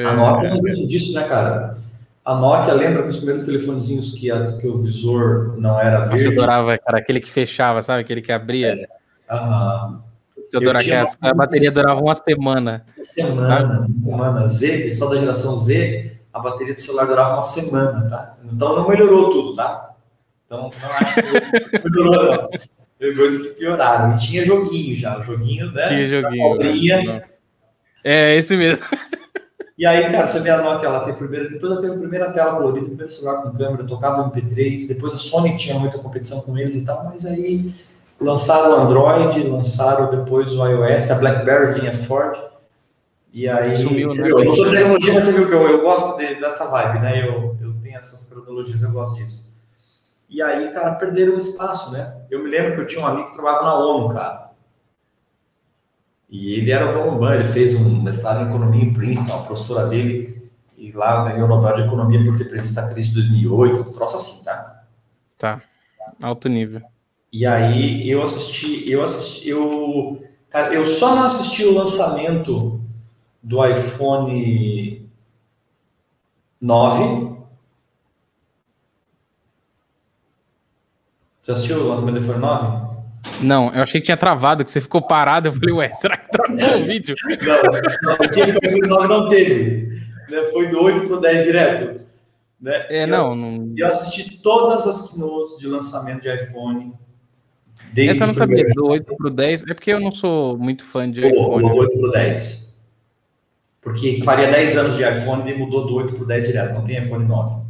A Nokia é um exemplo disso, né, cara? A Nokia, lembra que os primeiros telefonezinhos que o visor não era verde? Eu adorava, cara, aquele que fechava, sabe? Aquele que abria. Eu adorava que a bateria durava uma semana. Uma semana. Z, só da geração Z, a bateria do celular durava uma semana, tá? Então não melhorou tudo, tá? Então não acho que melhorou, não. Teve coisas que pioraram. E tinha joguinho já, joguinho, né? Tinha joguinho. É, esse mesmo. E aí, cara, você vê a Nokia, depois ela teve a primeira tela colorida, o primeiro celular com câmera, tocava MP3, depois a Sony tinha muita competição com eles e tal, mas aí lançaram o Android, lançaram depois o iOS, a BlackBerry vinha forte, e aí... Sumiu, né? Eu não sou de tecnologia, mas você viu que eu gosto dessa vibe, né? Eu tenho essas cronologias, eu gosto disso. E aí, cara, perderam o espaço, né? Eu me lembro que eu tinha um amigo que trabalhava na ONU, cara. E ele era o bambam, ele fez um mestrado em economia em Princeton, a professora dele, e lá ganhou o Nobel de Economia por ter previsto a crise de 2008, uns troços assim, tá? Tá, alto nível. E aí cara, eu só não assisti o lançamento do iPhone 9. Você assistiu o lançamento do iPhone 9? Não, eu achei que tinha travado, que você ficou parado. Eu falei, ué, será que travou o vídeo? Não, o iPhone 9 não teve. Né? Foi do 8 pro 10 direto. Né? Eu assisti todas as keynotes de lançamento de iPhone. Essa eu não sabia, do 8 pro 10. É porque eu não sou muito fã de iPhone. Do 8 pro 10. Porque faria 10 anos de iPhone e mudou do 8 pro 10 direto. Não tem iPhone 9.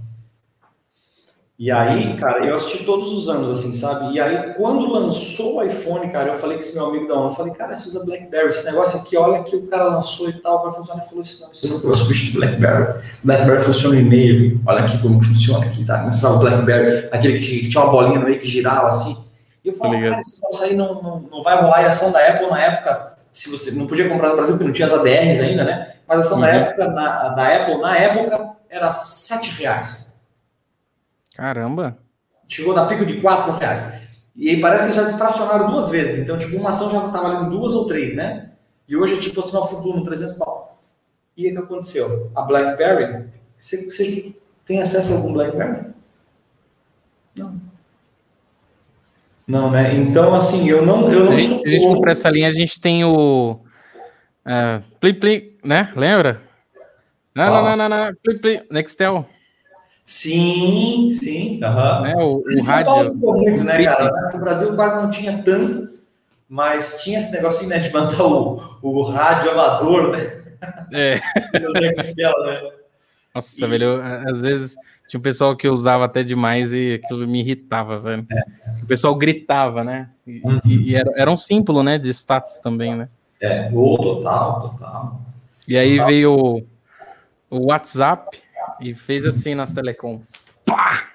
E aí, cara, eu assisti todos os anos, assim, sabe? E aí, quando lançou o iPhone, cara, eu falei com esse meu amigo da ONU, eu falei, cara, você usa BlackBerry, esse negócio aqui, olha que o cara lançou e tal, vai funcionar. Ele falou assim, não, isso não é o bicho de BlackBerry. BlackBerry funciona no e-mail, olha aqui como funciona aqui, tá? Mostrava o BlackBerry, aquele que tinha uma bolinha no meio que girava, assim. E eu falei, cara, esse negócio aí não vai rolar. E a ação da Apple, na época, se você não podia comprar no Brasil, porque não tinha as ADRs ainda, né? Mas a ação da Apple, na época, era R$7. Caramba! Chegou da pico de R$4. E aí parece que já deflacionaram 2 vezes. Então, tipo, uma ação já estava valendo 2 ou 3, né? E hoje é tipo assim, uma fortuna, 300 pau. E aí o que aconteceu? A BlackBerry, você tem acesso a algum BlackBerry? Não. Não, né? Então, assim, eu não se a gente for para essa linha, a gente tem o Pli Pli, né? Lembra? Não. Pli Pli, Nextel. Sim. Né? O rádio. Muito, né, cara? No Brasil quase não tinha tanto, mas tinha esse negocinho, né, de mandar o rádio amador, né? O Nextel, né? Nossa, velho, às vezes tinha um pessoal que usava até demais e aquilo me irritava, velho. O pessoal gritava, né? E era um símbolo, né, de status também, né? Total. E aí veio o WhatsApp e fez assim nas telecom. Pá!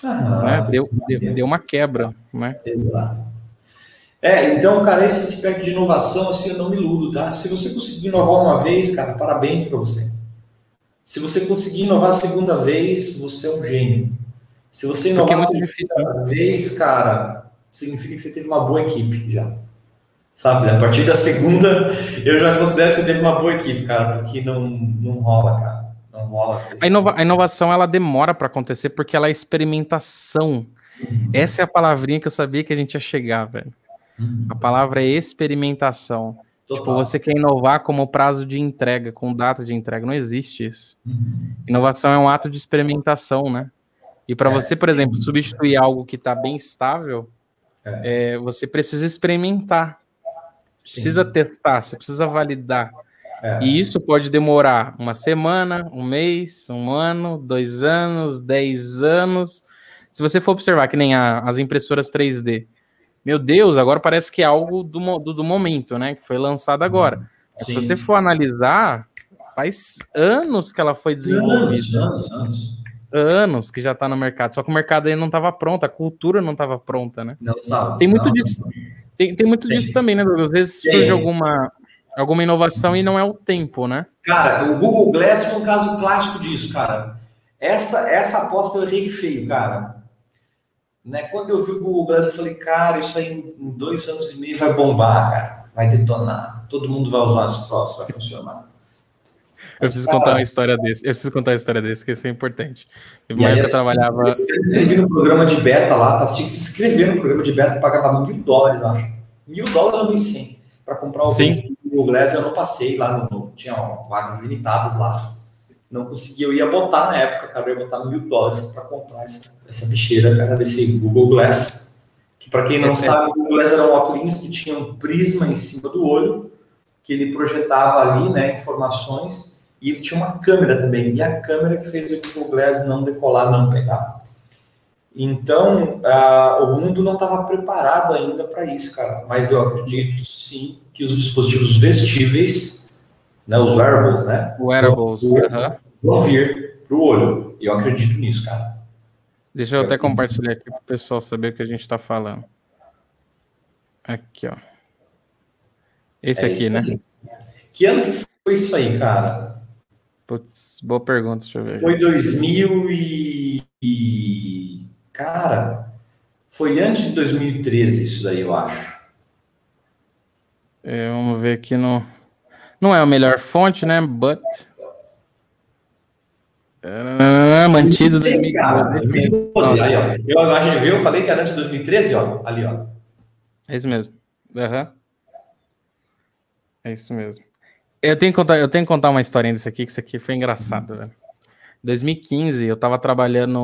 Né? Deu uma quebra, né? Exato. Então, cara, esse aspecto de inovação, assim, eu não me iludo, tá? Se você conseguir inovar uma vez, cara, parabéns para você. Se você conseguir inovar a segunda vez, você é um gênio. Se você inovar a terceira vez, cara, significa que você teve uma boa equipe já. Sabe? A partir da segunda, eu já considero que você teve uma boa equipe, cara, porque não rola, cara. Não rola. A inovação, ela demora para acontecer porque ela é experimentação. Essa é a palavrinha que eu sabia que a gente ia chegar, velho. A palavra é experimentação. Total. Tipo, você quer inovar como prazo de entrega, com data de entrega. Não existe isso. Inovação é um ato de experimentação, né? E para você, por exemplo, substituir algo que está bem estável, você precisa experimentar. Você precisa testar, você precisa validar. E isso pode demorar uma semana, um mês, 1 ano, 2 anos, 10 anos. Se você for observar que nem as impressoras 3D, meu Deus, agora parece que é algo do momento, né? Que foi lançado agora. Mas se você for analisar, faz anos que ela foi desenvolvida. Anos que já está no mercado. Só que o mercado ainda não estava pronto, a cultura não estava pronta, né? Não estava. Tem muito disso. Tem muito disso também, né? Às vezes surge alguma Alguma inovação e não é o tempo, né? Cara, o Google Glass foi um caso clássico disso, cara. Essa aposta eu errei feio, cara. Né? Quando eu vi o Google Glass, eu falei, cara, isso aí em 2 anos e meio vai bombar, cara. Vai detonar. Todo mundo vai usar esse troço, vai funcionar. Eu preciso contar uma história desse. Eu preciso contar uma história desse, que isso é importante. E aí, assim, eu me inscrevi no programa de beta lá, tá? Você tinha que se inscrever no programa de beta e pagava $1.000, acho. $1.000 ou 1.100 para comprar o Google Glass. Eu não passei lá, tinha vagas limitadas lá. Não consegui, eu ia botar na época, cara, eu ia botar $1.000 para comprar essa bicheira, cara, desse Google Glass. Que para quem não sabe, o Google Glass era um óculos que tinha um prisma em cima do olho, que ele projetava ali, né, informações, e ele tinha uma câmera também, e a câmera que fez o Google Glass não decolar, não pegar. Então, o mundo não estava preparado ainda para isso, cara, mas eu acredito, sim, que os dispositivos vestíveis, né, os wearables, né, vão vir para o olho, e eu acredito nisso, cara. Deixa eu até compartilhar aqui para o pessoal saber o que a gente está falando. Aqui, ó. Esse aqui, né? Que ano que foi isso aí, cara? Putz, boa pergunta, deixa eu ver. Foi 2000 Cara, foi antes de 2013 isso daí, eu acho. Vamos ver aqui no... Não é a melhor fonte, né? But... mantido 2012. Aí, ó. Eu imaginei, eu falei que era antes de 2013, ó. Ali, ó. É isso mesmo. É isso mesmo. Eu tenho que contar uma historinha desse aqui, que isso aqui foi engraçado, velho. Em 2015, eu tava trabalhando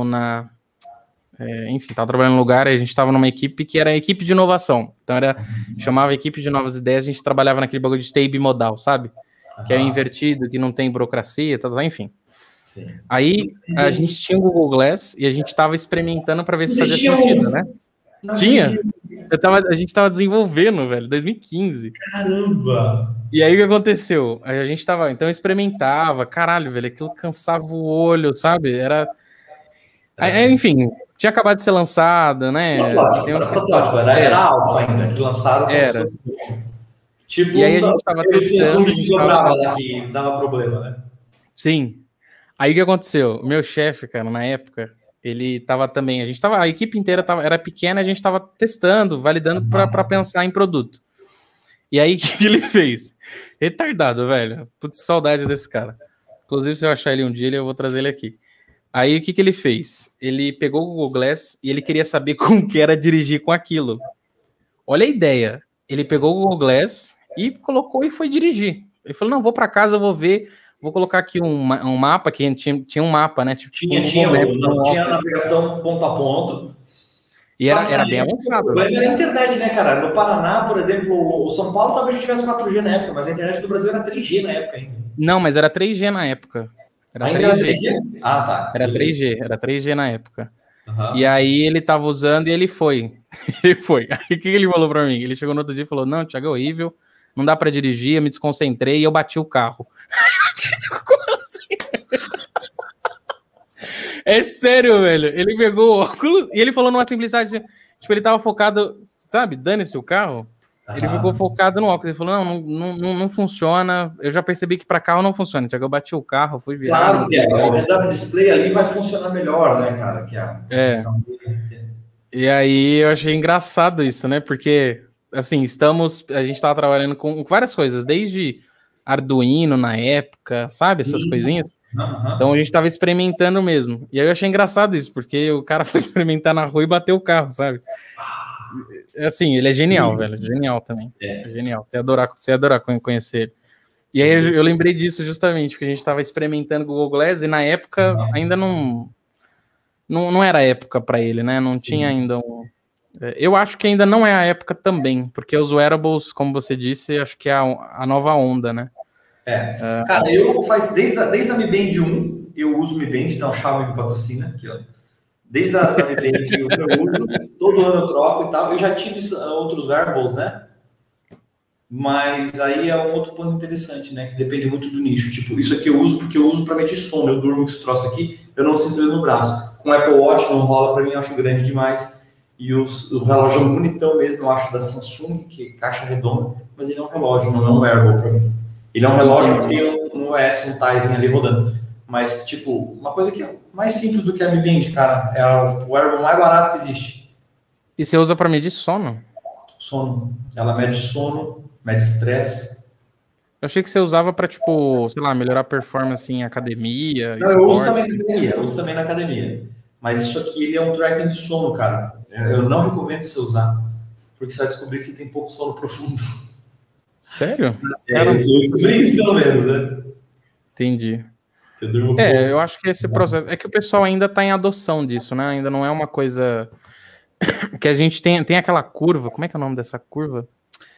tava trabalhando num lugar, e a gente tava numa equipe que era a equipe de inovação. Então chamava equipe de novas ideias, a gente trabalhava naquele bagulho de TI bimodal, sabe? Que é invertido, que não tem burocracia, enfim. Sim. Aí a gente tinha o Google Glass e a gente tava experimentando para ver se fazia sentido, né? Tinha? A gente tava desenvolvendo, velho, 2015. Caramba! E aí o que aconteceu? A gente tava, então eu experimentava, caralho, velho, aquilo cansava o olho, sabe? Enfim, tinha acabado de ser lançado, né? Protótipo, era alfa ainda, que lançaram. Era. Tipo, e aí a gente tava testando. Que dobrava lá, que dava problema, né? Sim. Aí o que aconteceu? O meu chefe, cara, na época, ele tava também, a equipe inteira era pequena, a gente tava testando, validando para pensar em produto. E aí, o que ele fez? Retardado, velho. Putz, saudade desse cara. Inclusive, se eu achar ele um dia, eu vou trazer ele aqui. Aí, o que ele fez? Ele pegou o Google Glass e ele queria saber como que era dirigir com aquilo. Olha a ideia. Ele pegou o Google Glass e colocou e foi dirigir. Ele falou, não, vou para casa, vou ver, vou colocar aqui um mapa, que tinha um mapa, né? Tipo, tinha navegação ponto a ponto. E era bem avançado. O problema era a internet, né, cara? No Paraná, por exemplo, o São Paulo talvez tivesse 4G na época, mas a internet do Brasil era 3G na época ainda. Não, mas era 3G na época. Era 3G? Ah, tá. Era 3G na época. Uhum. E aí ele tava usando e ele foi. Aí o que ele falou pra mim? Ele chegou no outro dia e falou, não, Thiago, é horrível, não dá pra dirigir, eu me desconcentrei e eu bati o carro. Como assim? É sério, velho. Ele pegou o óculos e ele falou numa simplicidade, tipo, ele tava focado, sabe, dane-se o carro. Ele ficou focado no óculos. Ele falou, não funciona. Eu já percebi que para carro não funciona. Então eu bati o carro, fui virar. Claro que o head-up display ali vai funcionar melhor, né, cara? Que a questão dele. E aí eu achei engraçado isso, né? Porque, assim, a gente tava trabalhando com várias coisas, desde Arduino na época, sabe? Essas coisinhas. Então a gente tava experimentando mesmo. E aí eu achei engraçado isso, porque o cara foi experimentar na rua e bateu o carro, sabe? Assim, ele é genial, velho. Genial também. É genial. Você ia adorar conhecer ele. E aí eu lembrei disso justamente, porque a gente tava experimentando o Google Glass e na época ainda não era época para ele, né? Não tinha ainda eu acho que ainda não é a época também, porque os wearables, como você disse, acho que é a nova onda, né? Cara, eu desde a Mi Band 1, eu uso Mi Band, então a Xiaomi me patrocina aqui, ó. Desde a Mi Band eu uso, todo ano eu troco e tal. Eu já tive outros wearables, né? Mas aí é um outro ponto interessante, né? Que depende muito do nicho. Tipo, isso aqui eu uso porque eu uso para medir sono. Eu durmo com esse troço aqui, eu não sinto ele no braço. Com o Apple Watch não rola para mim, eu acho grande demais. E o relógio é um bonitão mesmo, eu acho, da Samsung, que é caixa redonda, mas ele é um relógio, não é um wearable para mim. Ele é um relógio que tem um OS, um Tizen ali rodando. Mas, tipo, uma coisa que é mais simples do que a Mi Band, cara, é o wearable mais barato que existe. E você usa para medir sono? Sono. Ela mede sono, mede estresse. Eu achei que você usava para, tipo, sei lá, melhorar a performance em academia, Não, eu uso esporte. também na academia, eu uso também na academia. Mas isso aqui, ele é um tracking de sono, cara. Eu não recomendo você usar, porque você vai descobrir que você tem pouco sono profundo. Sério? Eu descobri isso, pelo menos, né? Entendi. Eu durmo pouco. Eu acho que esse processo... É que o pessoal ainda está em adoção disso, né? Ainda não é uma coisa... Que a gente tem aquela curva... Como é que é o nome dessa curva?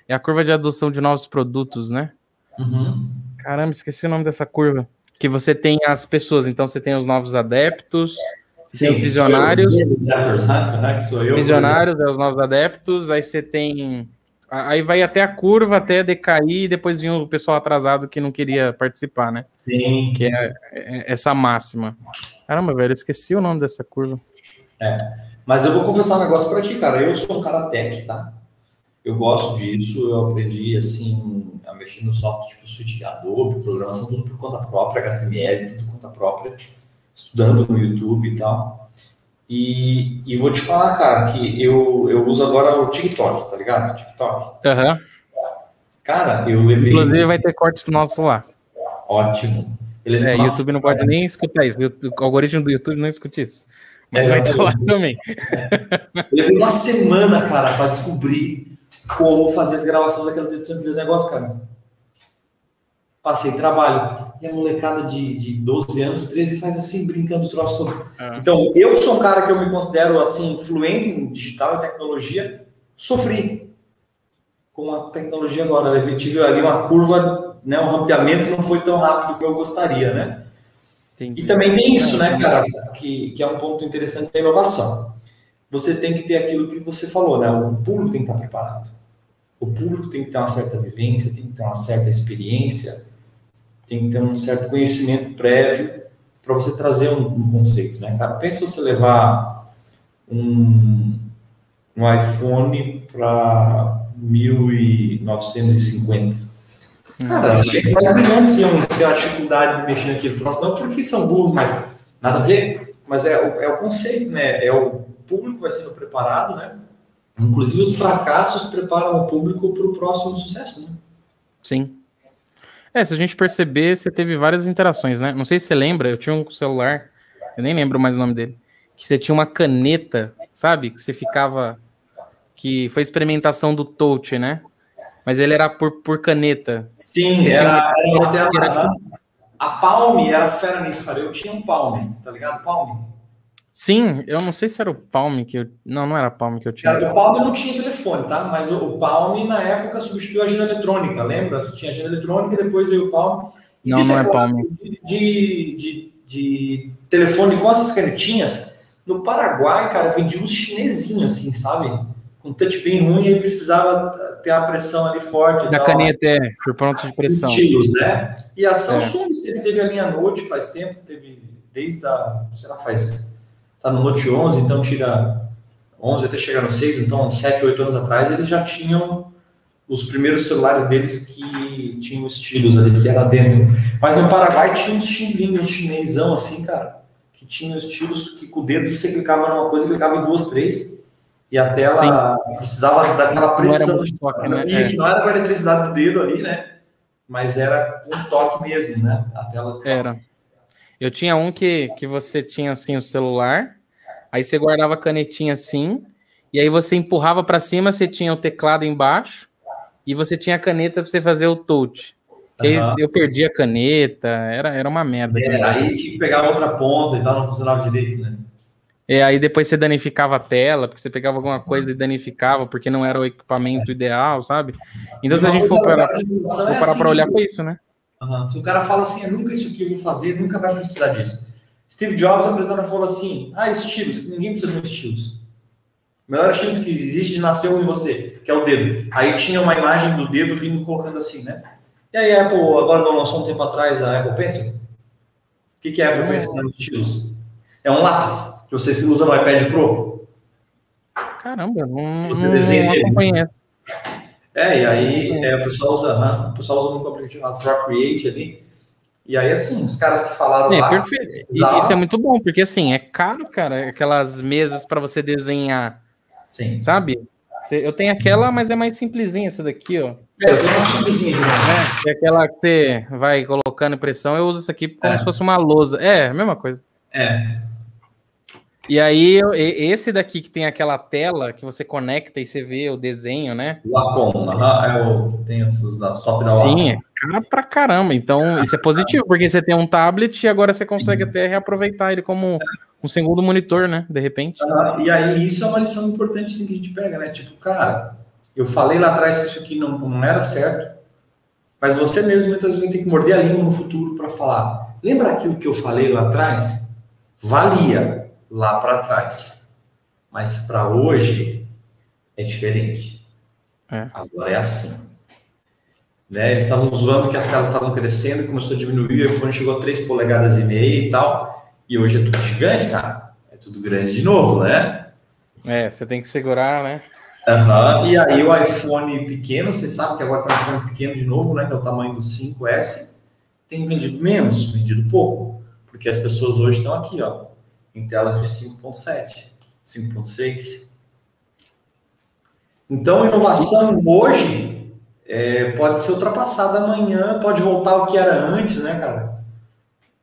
É a curva de adoção de novos produtos, né? Uhum. Caramba, esqueci o nome dessa curva. Que você tem as pessoas, então você tem os novos adeptos, você tem os visionários. Visionários, os novos adeptos, aí você tem... Aí vai até a curva, até decair, e depois vinha o pessoal atrasado que não queria participar, né? Sim. Que é essa máxima. Caramba, velho, eu esqueci o nome dessa curva. Mas eu vou confessar um negócio pra ti, cara. Eu sou um cara tech, tá? Eu gosto disso, eu aprendi, assim, a mexer no software tipo Suite Adobe, programação, tudo por conta própria, HTML, tudo por conta própria, estudando no YouTube e tal. E vou te falar, cara, que eu uso agora o TikTok, tá ligado? TikTok. Aham. Cara, eu levei... Inclusive vai ter cortes nossos lá. Ótimo. YouTube não pode nem escutar isso. O algoritmo do YouTube não escuta isso. Mas vai estar lá também. Eu levei uma semana, cara, para descobrir como fazer as gravações daquelas edições dos negócios, cara. Passei trabalho. E a molecada de 12 anos, 13, faz assim, brincando o troço todo. Então, eu sou um cara que eu me considero, assim, fluente em digital e tecnologia. Sofri com a tecnologia agora. Eu tive ali uma curva, né, um rampeamento não foi tão rápido como eu gostaria, né? Entendi. E também tem isso, né, cara, que é um ponto interessante da inovação. Você tem que ter aquilo que você falou, né? O público tem que estar preparado. O público tem que ter uma certa vivência, tem que ter uma certa experiência, tem que ter um certo conhecimento prévio para você trazer um conceito, né, cara? Pensa você levar um iPhone para 1950. Cara, achei que faz brilhante sim, ter uma dificuldade de mexer naquilo. Não porque são burros, mas nada a ver. Mas é o conceito, né? É o público vai sendo preparado, né? Inclusive os fracassos preparam o público para o próximo sucesso, né? Sim. Se a gente perceber, você teve várias interações, né? Não sei se você lembra, eu tinha um celular, eu nem lembro mais o nome dele, que você tinha uma caneta, sabe? Que você ficava... Que foi experimentação do touch, né? Mas ele era por caneta. Sim, a Palm era fera nisso, cara. Eu tinha um Palm, tá ligado? Palm. Sim, eu não sei se era o Palm que eu... Não era Palm que eu tinha. Cara, o Palm não tinha telefone, tá? Mas o Palm, na época, substituiu a agenda eletrônica, lembra? Tinha agenda eletrônica e depois veio o Palm. E não é Palm. De telefone com essas canetinhas, no Paraguai, cara, vendia uns chinesinhos, assim, sabe? Com touch bem ruim, e precisava ter a pressão ali forte. Da caneta, por ponto de pressão. Estilos, né? E a Samsung sempre teve a linha Note, faz tempo, teve desde sei lá, tá no Note 11, então tira 11 até chegar no 6, então 7, 8 anos atrás, eles já tinham os primeiros celulares deles que tinham estilos ali, que era dentro. Mas no Paraguai tinha uns chimbinhos, chinesão assim, cara, que tinham estilos que com o dedo você clicava numa coisa, clicava em 2, 3, e a tela precisava daquela pressão. Não era toque, né? Isso, não era com a eletricidade do dedo ali, né? Mas era um toque mesmo, né? A tela... Era. Eu tinha um que você tinha assim o celular, aí você guardava a canetinha assim, e aí você empurrava para cima, você tinha o teclado embaixo, e você tinha a caneta para você fazer o touch. Eu perdi a caneta, era uma merda. Aí tinha que pegar outra ponta e tal, não funcionava direito, né? Aí depois você danificava a tela, porque você pegava alguma coisa e danificava, porque não era o equipamento ideal, sabe? Então, se a gente for parar para olhar, foi isso, né? Se o cara fala assim, é nunca isso que eu vou fazer, nunca vai precisar disso. Steve Jobs, o apresentador, falou assim, estilos, ninguém precisa de estilos. O melhor estilo que existe nasceu em você, que é o dedo. Aí tinha uma imagem do dedo vindo colocando assim, né? E aí a Apple, agora não lançou um tempo atrás a Apple Pencil? O que é a Apple Pencil nos estilos? É um lápis que você usa no iPad Pro. Caramba, Você desenha não nele. acompanhei. E aí o pessoal usa muito o aplicativo chamado Procreate ali. E aí, assim, os caras que falaram lá... Perfeito. Isso é muito bom, porque assim, é caro, cara, aquelas mesas para você desenhar, Sim. sabe? Eu tenho aquela, mas é mais simplesinha essa daqui, ó. Eu tenho uma simplesinha, né? É aquela que você vai colocando impressão, eu uso isso aqui como se fosse uma lousa. É, a mesma coisa. E aí, esse daqui que tem aquela tela que você conecta e você vê o desenho, né? O Wacom, tem as top da Wacom. Sim, é cara pra caramba. Então, isso é positivo, porque você tem um tablet e agora você consegue até reaproveitar ele como um segundo monitor, né? De repente. E aí, isso é uma lição importante assim, que a gente pega, né? Tipo, cara, eu falei lá atrás que isso aqui não era certo, mas você mesmo muitas vezes vai ter que morder a língua no futuro para falar. Lembra aquilo que eu falei lá atrás? Valia lá para trás. Mas para hoje é diferente. Agora é assim. Né? Eles estavam zoando que as casas estavam crescendo e começou a diminuir, o iPhone chegou a 3,5 polegadas e tal, e hoje é tudo gigante, cara. É tudo grande de novo, né? Você tem que segurar, né? E aí o iPhone pequeno, você sabe que agora tá um iPhone pequeno de novo, né? Que é o tamanho do 5S, tem vendido menos, vendido pouco, porque as pessoas hoje estão aqui, ó, em telas de 5.7, 5.6. Então, inovação hoje pode ser ultrapassada amanhã, pode voltar ao que era antes, né, cara?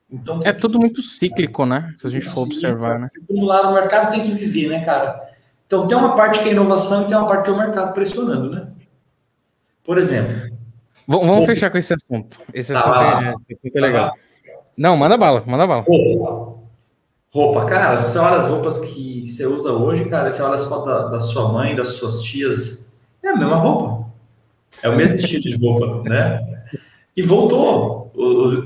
Então, é tudo muito cíclico, né? Se a gente for observar, né? Tudo lá no mercado tem que viver, né, cara? Então, tem uma parte que é inovação e tem uma parte que é o mercado pressionando, né? Por exemplo... Vamos fechar com esse assunto. Esse assunto é legal. Não, manda bala, manda bala. Roupa, cara, você olha as roupas que você usa hoje, cara, você olha as fotos da sua mãe, das suas tias, é a mesma roupa. É o mesmo estilo de roupa, né? E voltou.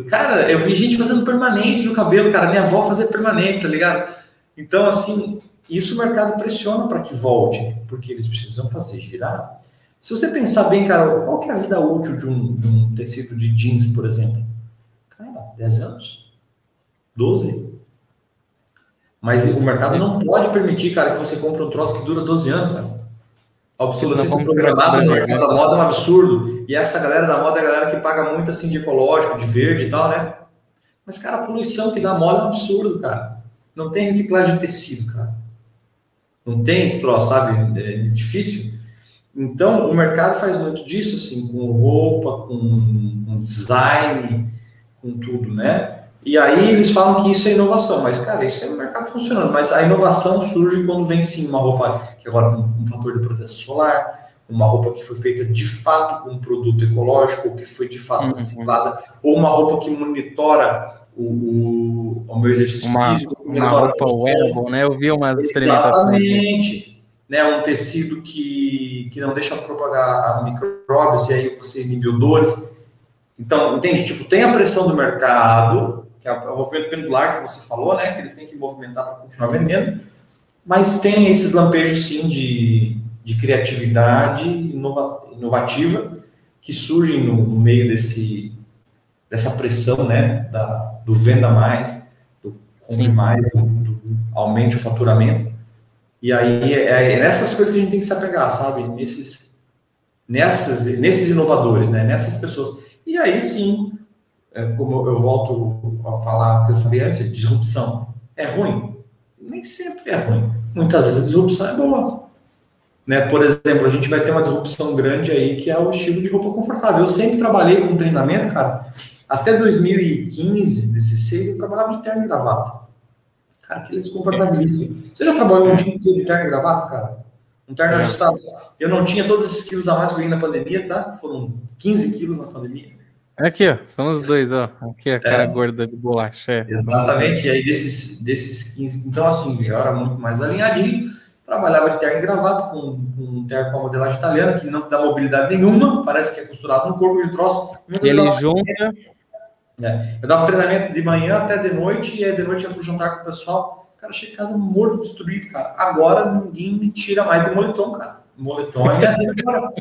Cara, eu vi gente fazendo permanente no cabelo, cara. Minha avó fazia permanente, tá ligado? Então, assim, isso o mercado pressiona para que volte, porque eles precisam fazer girar. Se você pensar bem, cara, qual que é a vida útil de um tecido de jeans, por exemplo? Cara, 10 anos? 12? Mas o mercado não pode permitir, cara, que você compre um troço que dura 12 anos, cara. A obsolescência programada no mercado da moda é um absurdo. E essa galera da moda é a galera que paga muito assim de ecológico, de verde e tal, né? Mas, cara, a poluição que dá moda é um absurdo, cara. Não tem reciclagem de tecido, cara. Não tem esse troço, sabe? É difícil. Então, o mercado faz muito disso, assim, com roupa, com design, com tudo, né? E aí eles falam que isso é inovação, mas, cara, isso é o mercado funcionando. Mas a inovação surge quando vem, sim, uma roupa que agora tem um fator de proteção solar, uma roupa que foi feita de fato com um produto ecológico, ou que foi de fato reciclada, ou uma roupa que monitora o meu exercício físico. Uma roupa wearable, né? Eu vi umas experimentações. Exatamente. Né, um tecido que não deixa propagar micróbios, e aí você inibe odores. Então, entende? Tipo, tem a pressão do mercado, que é o movimento pendular que você falou, né? Que eles têm que movimentar para continuar vendendo, mas tem esses lampejos, sim, de criatividade inovativa que surgem no meio dessa pressão, né? Do venda mais, do compre mais, do aumente o faturamento. E aí é nessas coisas que a gente tem que se apegar, sabe? Nesses inovadores, né? Nessas pessoas. E aí sim, como eu volto a falar o que eu falei antes, disrupção é ruim? Nem sempre é ruim. Muitas vezes a disrupção é boa. Né? Por exemplo, a gente vai ter uma disrupção grande aí, que é o estilo de roupa confortável. Eu sempre trabalhei com treinamento, cara. Até 2015, 2016, eu trabalhava de terno e gravata. Cara, que desconfortabilíssimo. Você já trabalhou um dia inteiro de terno e gravata, cara? Um terno ajustado. Eu não tinha todos esses quilos a mais que eu ganhei na pandemia, tá? Foram 15 quilos na pandemia. Aqui, ó, são os dois, ó. Aqui a cara gorda de bolacha. Exatamente, e aí desses 15. Então, assim, eu era muito mais alinhadinho, trabalhava de terno e gravata, com um terno com a modelagem italiana, que não dá mobilidade nenhuma, parece que é costurado no corpo de troço. Ele junta. Eu dava treinamento de manhã até de noite, e aí de noite eu ia pro jantar com o pessoal. Cara, cheguei em casa morto, destruído, cara. Agora ninguém me tira mais de moletom, cara. Moletom é minha vida agora.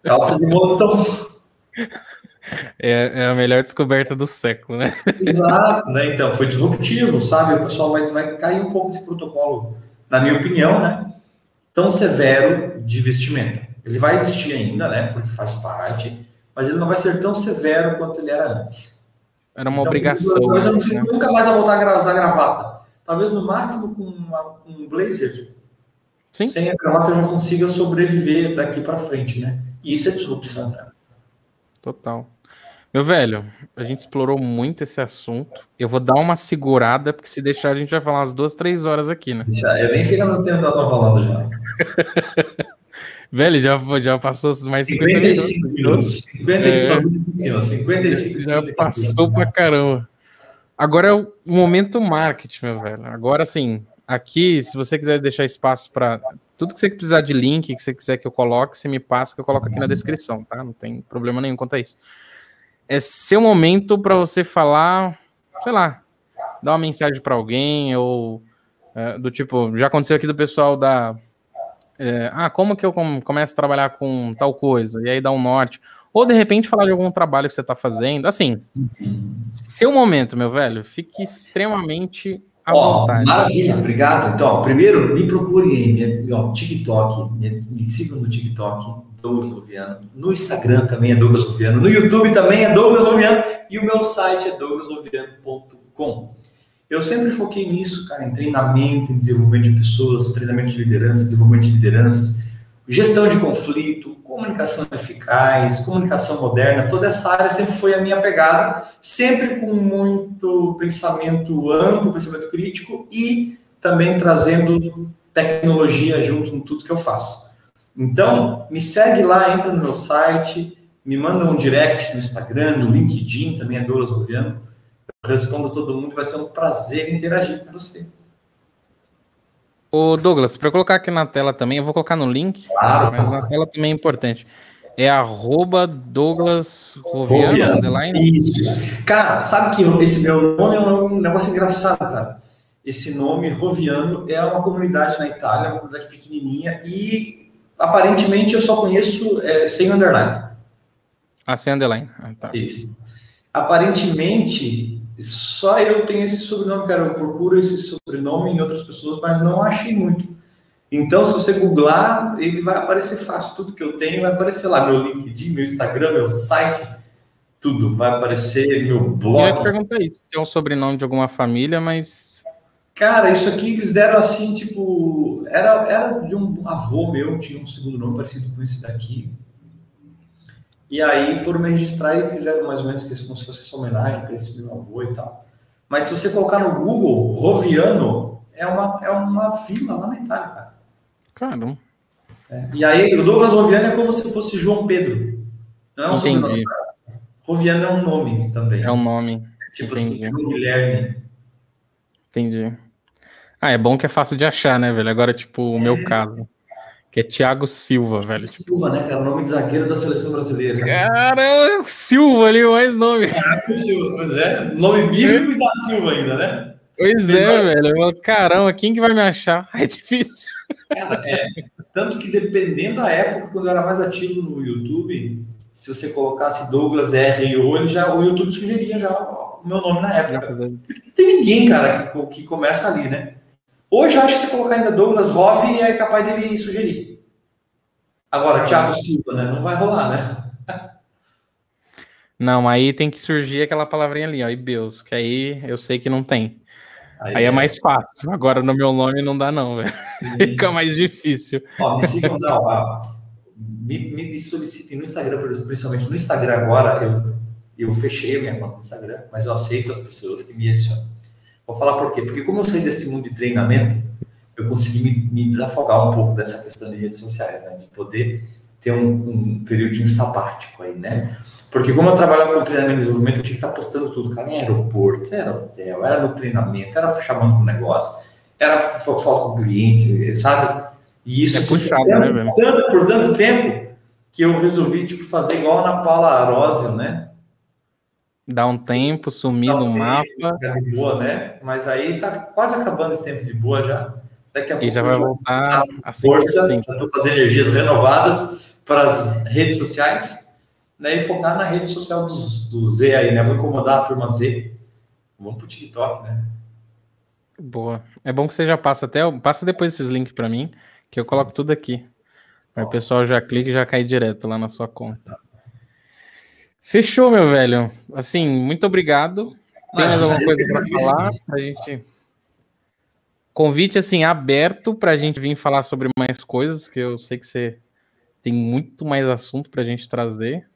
Calça de moletom. É a melhor descoberta do século, né? Exato, né? Então, foi disruptivo, sabe? O pessoal vai cair um pouco esse protocolo, na minha opinião, né? tão severo de vestimenta. Ele vai existir ainda, né? Porque faz parte, mas ele não vai ser tão severo quanto ele era antes. Era uma obrigação. Eu não preciso nunca mais voltar a usar gravata. Talvez no máximo com um blazer. Sim. Sem a gravata eu já consiga sobreviver daqui para frente, né? E isso é disrupção, cara. Total. Meu velho, a gente explorou muito esse assunto. Eu vou dar uma segurada, porque se deixar a gente vai falar umas 2, 3 horas aqui, né? Eu nem sei quanto tempo eu tô falando já. Velho, já passou mais 55 minutos. 55 já passou pra caramba. Agora é o momento marketing, meu velho. Agora, assim, aqui, se você quiser deixar espaço para tudo que você precisar de link, que você quiser que eu coloque, você me passa, que eu coloco aqui na descrição, tá? Não tem problema nenhum quanto a isso. É seu momento para você falar, sei lá, dar uma mensagem para alguém, ou do tipo, já aconteceu aqui do pessoal da... como que eu começo a trabalhar com tal coisa? E aí dá um norte. Ou, de repente, falar de algum trabalho que você está fazendo. Assim, seu momento, meu velho, fique extremamente à vontade. Maravilha, obrigado. Então, primeiro, me procure aí, TikTok, me sigam no TikTok, Douglas Oviano. No Instagram também é Douglas Oviano. No YouTube também é Douglas Oviano. E o meu site é douglasoviano.com. Eu sempre foquei nisso, cara, em treinamento, em desenvolvimento de pessoas, treinamento de liderança, desenvolvimento de lideranças, gestão de conflito, comunicação eficaz, comunicação moderna, toda essa área sempre foi a minha pegada, sempre com muito pensamento amplo, pensamento crítico e também trazendo tecnologia junto com tudo que eu faço. Então, me segue lá, entra no meu site, me manda um direct no Instagram, no LinkedIn, também é Douglas Oviano. Eu respondo a todo mundo, vai ser um prazer interagir com você. Ô Douglas, para eu colocar aqui na tela também, eu vou colocar no link, claro, mas na tela também é importante. É @Douglas Roviano, underline? Isso. Cara, sabe que esse meu nome é um negócio engraçado, cara. Esse nome, Roviano, é uma comunidade na Itália, uma comunidade pequenininha, e aparentemente eu só conheço sem underline. Sem underline. Tá. Isso. Aparentemente, só eu tenho esse sobrenome, cara. Eu procuro esse sobrenome em outras pessoas, mas não achei muito. Então, se você googlar, ele vai aparecer fácil. Tudo que eu tenho vai aparecer lá. Meu LinkedIn, meu Instagram, meu site, tudo. Vai aparecer meu blog. Eu ia te perguntar isso, se é um sobrenome de alguma família, mas... Cara, isso aqui eles deram assim, tipo... Era de um avô meu, tinha um segundo nome parecido com esse daqui. E aí foram me registrar e fizeram mais ou menos como se fosse essa homenagem para esse meu avô e tal. Mas se você colocar no Google, Roviano é uma vila lá na Itália, cara. Caramba. E aí o Douglas Roviano é como se fosse João Pedro. Não é um sobrenome. Roviano é um nome também. É um nome. Tipo assim, João Guilherme. Entendi. É bom que é fácil de achar, né, velho? Agora, tipo, o meu caso. Que é Thiago Silva, velho. Silva, né, cara? O nome de zagueiro da seleção brasileira. Cara, Silva ali, mais nome. Silva, pois é. Nome bíblico e da Silva ainda, né? Pois velho. Eu falo, caramba, quem que vai me achar? É difícil. Cara, tanto que dependendo da época, quando eu era mais ativo no YouTube, se você colocasse Douglas R.O., o YouTube sugeria já o meu nome na época. Porque não tem ninguém, cara, que começa ali, né? Hoje eu acho que se colocar ainda Douglas Rov é capaz dele sugerir. Agora, Thiago Silva, né? Não vai rolar, né? Não, aí tem que surgir aquela palavrinha ali, ó, Ibeus, que aí eu sei que não tem. Aí é mais fácil. Agora no meu nome não dá não, velho. Fica mais difícil. Ó, me sigam, me solicitem no Instagram, principalmente no Instagram agora, eu fechei a minha conta no Instagram, mas eu aceito as pessoas que me adicionam. Vou falar por quê? Porque como eu saí desse mundo de treinamento, eu consegui me desafogar um pouco dessa questão de redes sociais, né? De poder ter um período sabático aí, né? Porque como eu trabalhava com treinamento e desenvolvimento, eu tinha que estar postando tudo, cara, em aeroporto, era hotel, era no treinamento, era chamando pro negócio, era foto com o cliente, sabe? E isso puxado, né, por tanto tempo que eu resolvi, tipo, fazer igual a Ana Paula Arósio, né? Dá um tempo, sumir no mapa. De boa, né? Mas aí tá quase acabando esse tempo de boa já. Daqui a pouco já vai voltar a força, para fazer energias renovadas para as redes sociais, né? E focar na rede social do Z aí, né? Vou incomodar a turma Z. Vamos pro TikTok, né? Boa. É bom que você já passa depois esses links para mim, que eu coloco tudo aqui. Aí o pessoal já clica e já cai direto lá na sua conta. Fechou, meu velho. Assim, muito obrigado. Tem mais alguma coisa para falar? A gente... Convite, assim, aberto para a gente vir falar sobre mais coisas, que eu sei que você tem muito mais assunto para a gente trazer.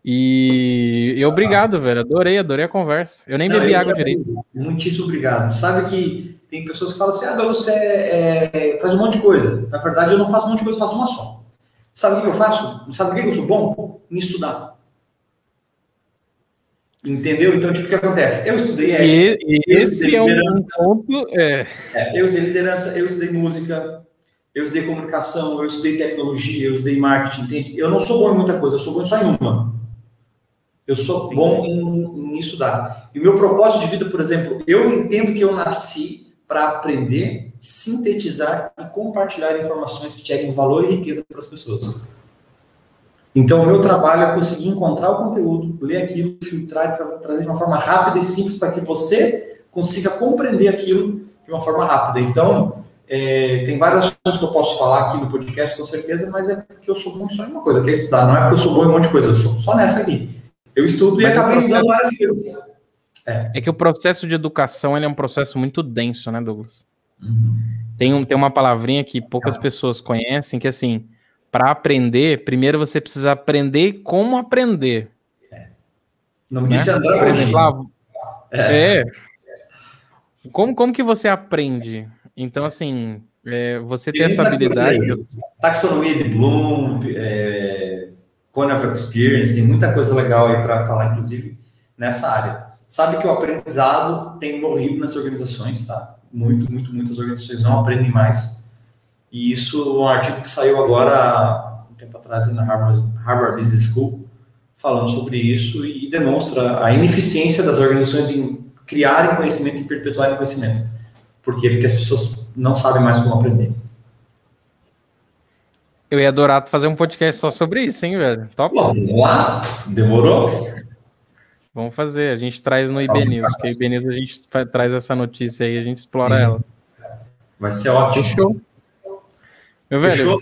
E obrigado, velho. Adorei a conversa. Eu nem bebi água direito. Muitíssimo obrigado. Sabe que tem pessoas que falam assim, você faz um monte de coisa. Na verdade, eu não faço um monte de coisa, eu faço uma só. Sabe o que eu faço? Sabe o que eu sou bom? Em estudar. Entendeu? Então, tipo, o que acontece? Eu estudei ética. Esse é um ponto... eu estudei liderança, eu estudei música, eu estudei comunicação, eu estudei tecnologia, eu estudei marketing, entende? Eu não sou bom em muita coisa, eu sou bom só em uma. Eu sou bom em estudar. E o meu propósito de vida, por exemplo, eu entendo que eu nasci para aprender, sintetizar e compartilhar informações que gerem valor e riqueza para as pessoas. Então, o meu trabalho é conseguir encontrar o conteúdo, ler aquilo, filtrar e trazer de uma forma rápida e simples para que você consiga compreender aquilo de uma forma rápida. Então, tem várias coisas que eu posso falar aqui no podcast, com certeza, mas é porque eu sou bom só em uma coisa, que é estudar. Não é porque eu sou bom em um monte de coisa, eu sou só nessa aqui. Eu estudo e acabei estudando várias vezes. É que o processo de educação ele é um processo muito denso, né, Douglas? Uhum. Tem uma palavrinha que poucas pessoas conhecem, que assim, para aprender, primeiro você precisa aprender como aprender. Não me disse André, por exemplo, Como que você aprende? Então, assim, você tem essa habilidade... Taxonomia de Bloom, Cone of Experience, tem muita coisa legal aí para falar, inclusive, nessa área. Sabe que o aprendizado tem morrido nas organizações, tá? Muitas organizações não aprendem mais. E isso é um artigo que saiu agora, um tempo atrás, na Harvard Business School, falando sobre isso e demonstra a ineficiência das organizações em criarem conhecimento e perpetuarem conhecimento. Por quê? Porque as pessoas não sabem mais como aprender. Eu ia adorar fazer um podcast só sobre isso, hein, velho? Top. Vamos lá? Demorou? Vamos fazer. A gente traz no IB News, que a IB News a gente traz essa notícia aí, a gente explora ela. Vai ser ótimo. Fechou. Meu velho,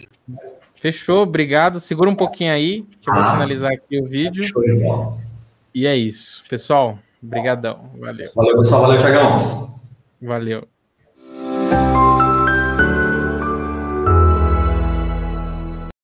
fechou, obrigado. Segura um pouquinho aí, que eu vou finalizar aqui o vídeo. Show de bola. E é isso. Pessoal, brigadão. Valeu. Valeu, pessoal. Valeu, Thiagão. Valeu.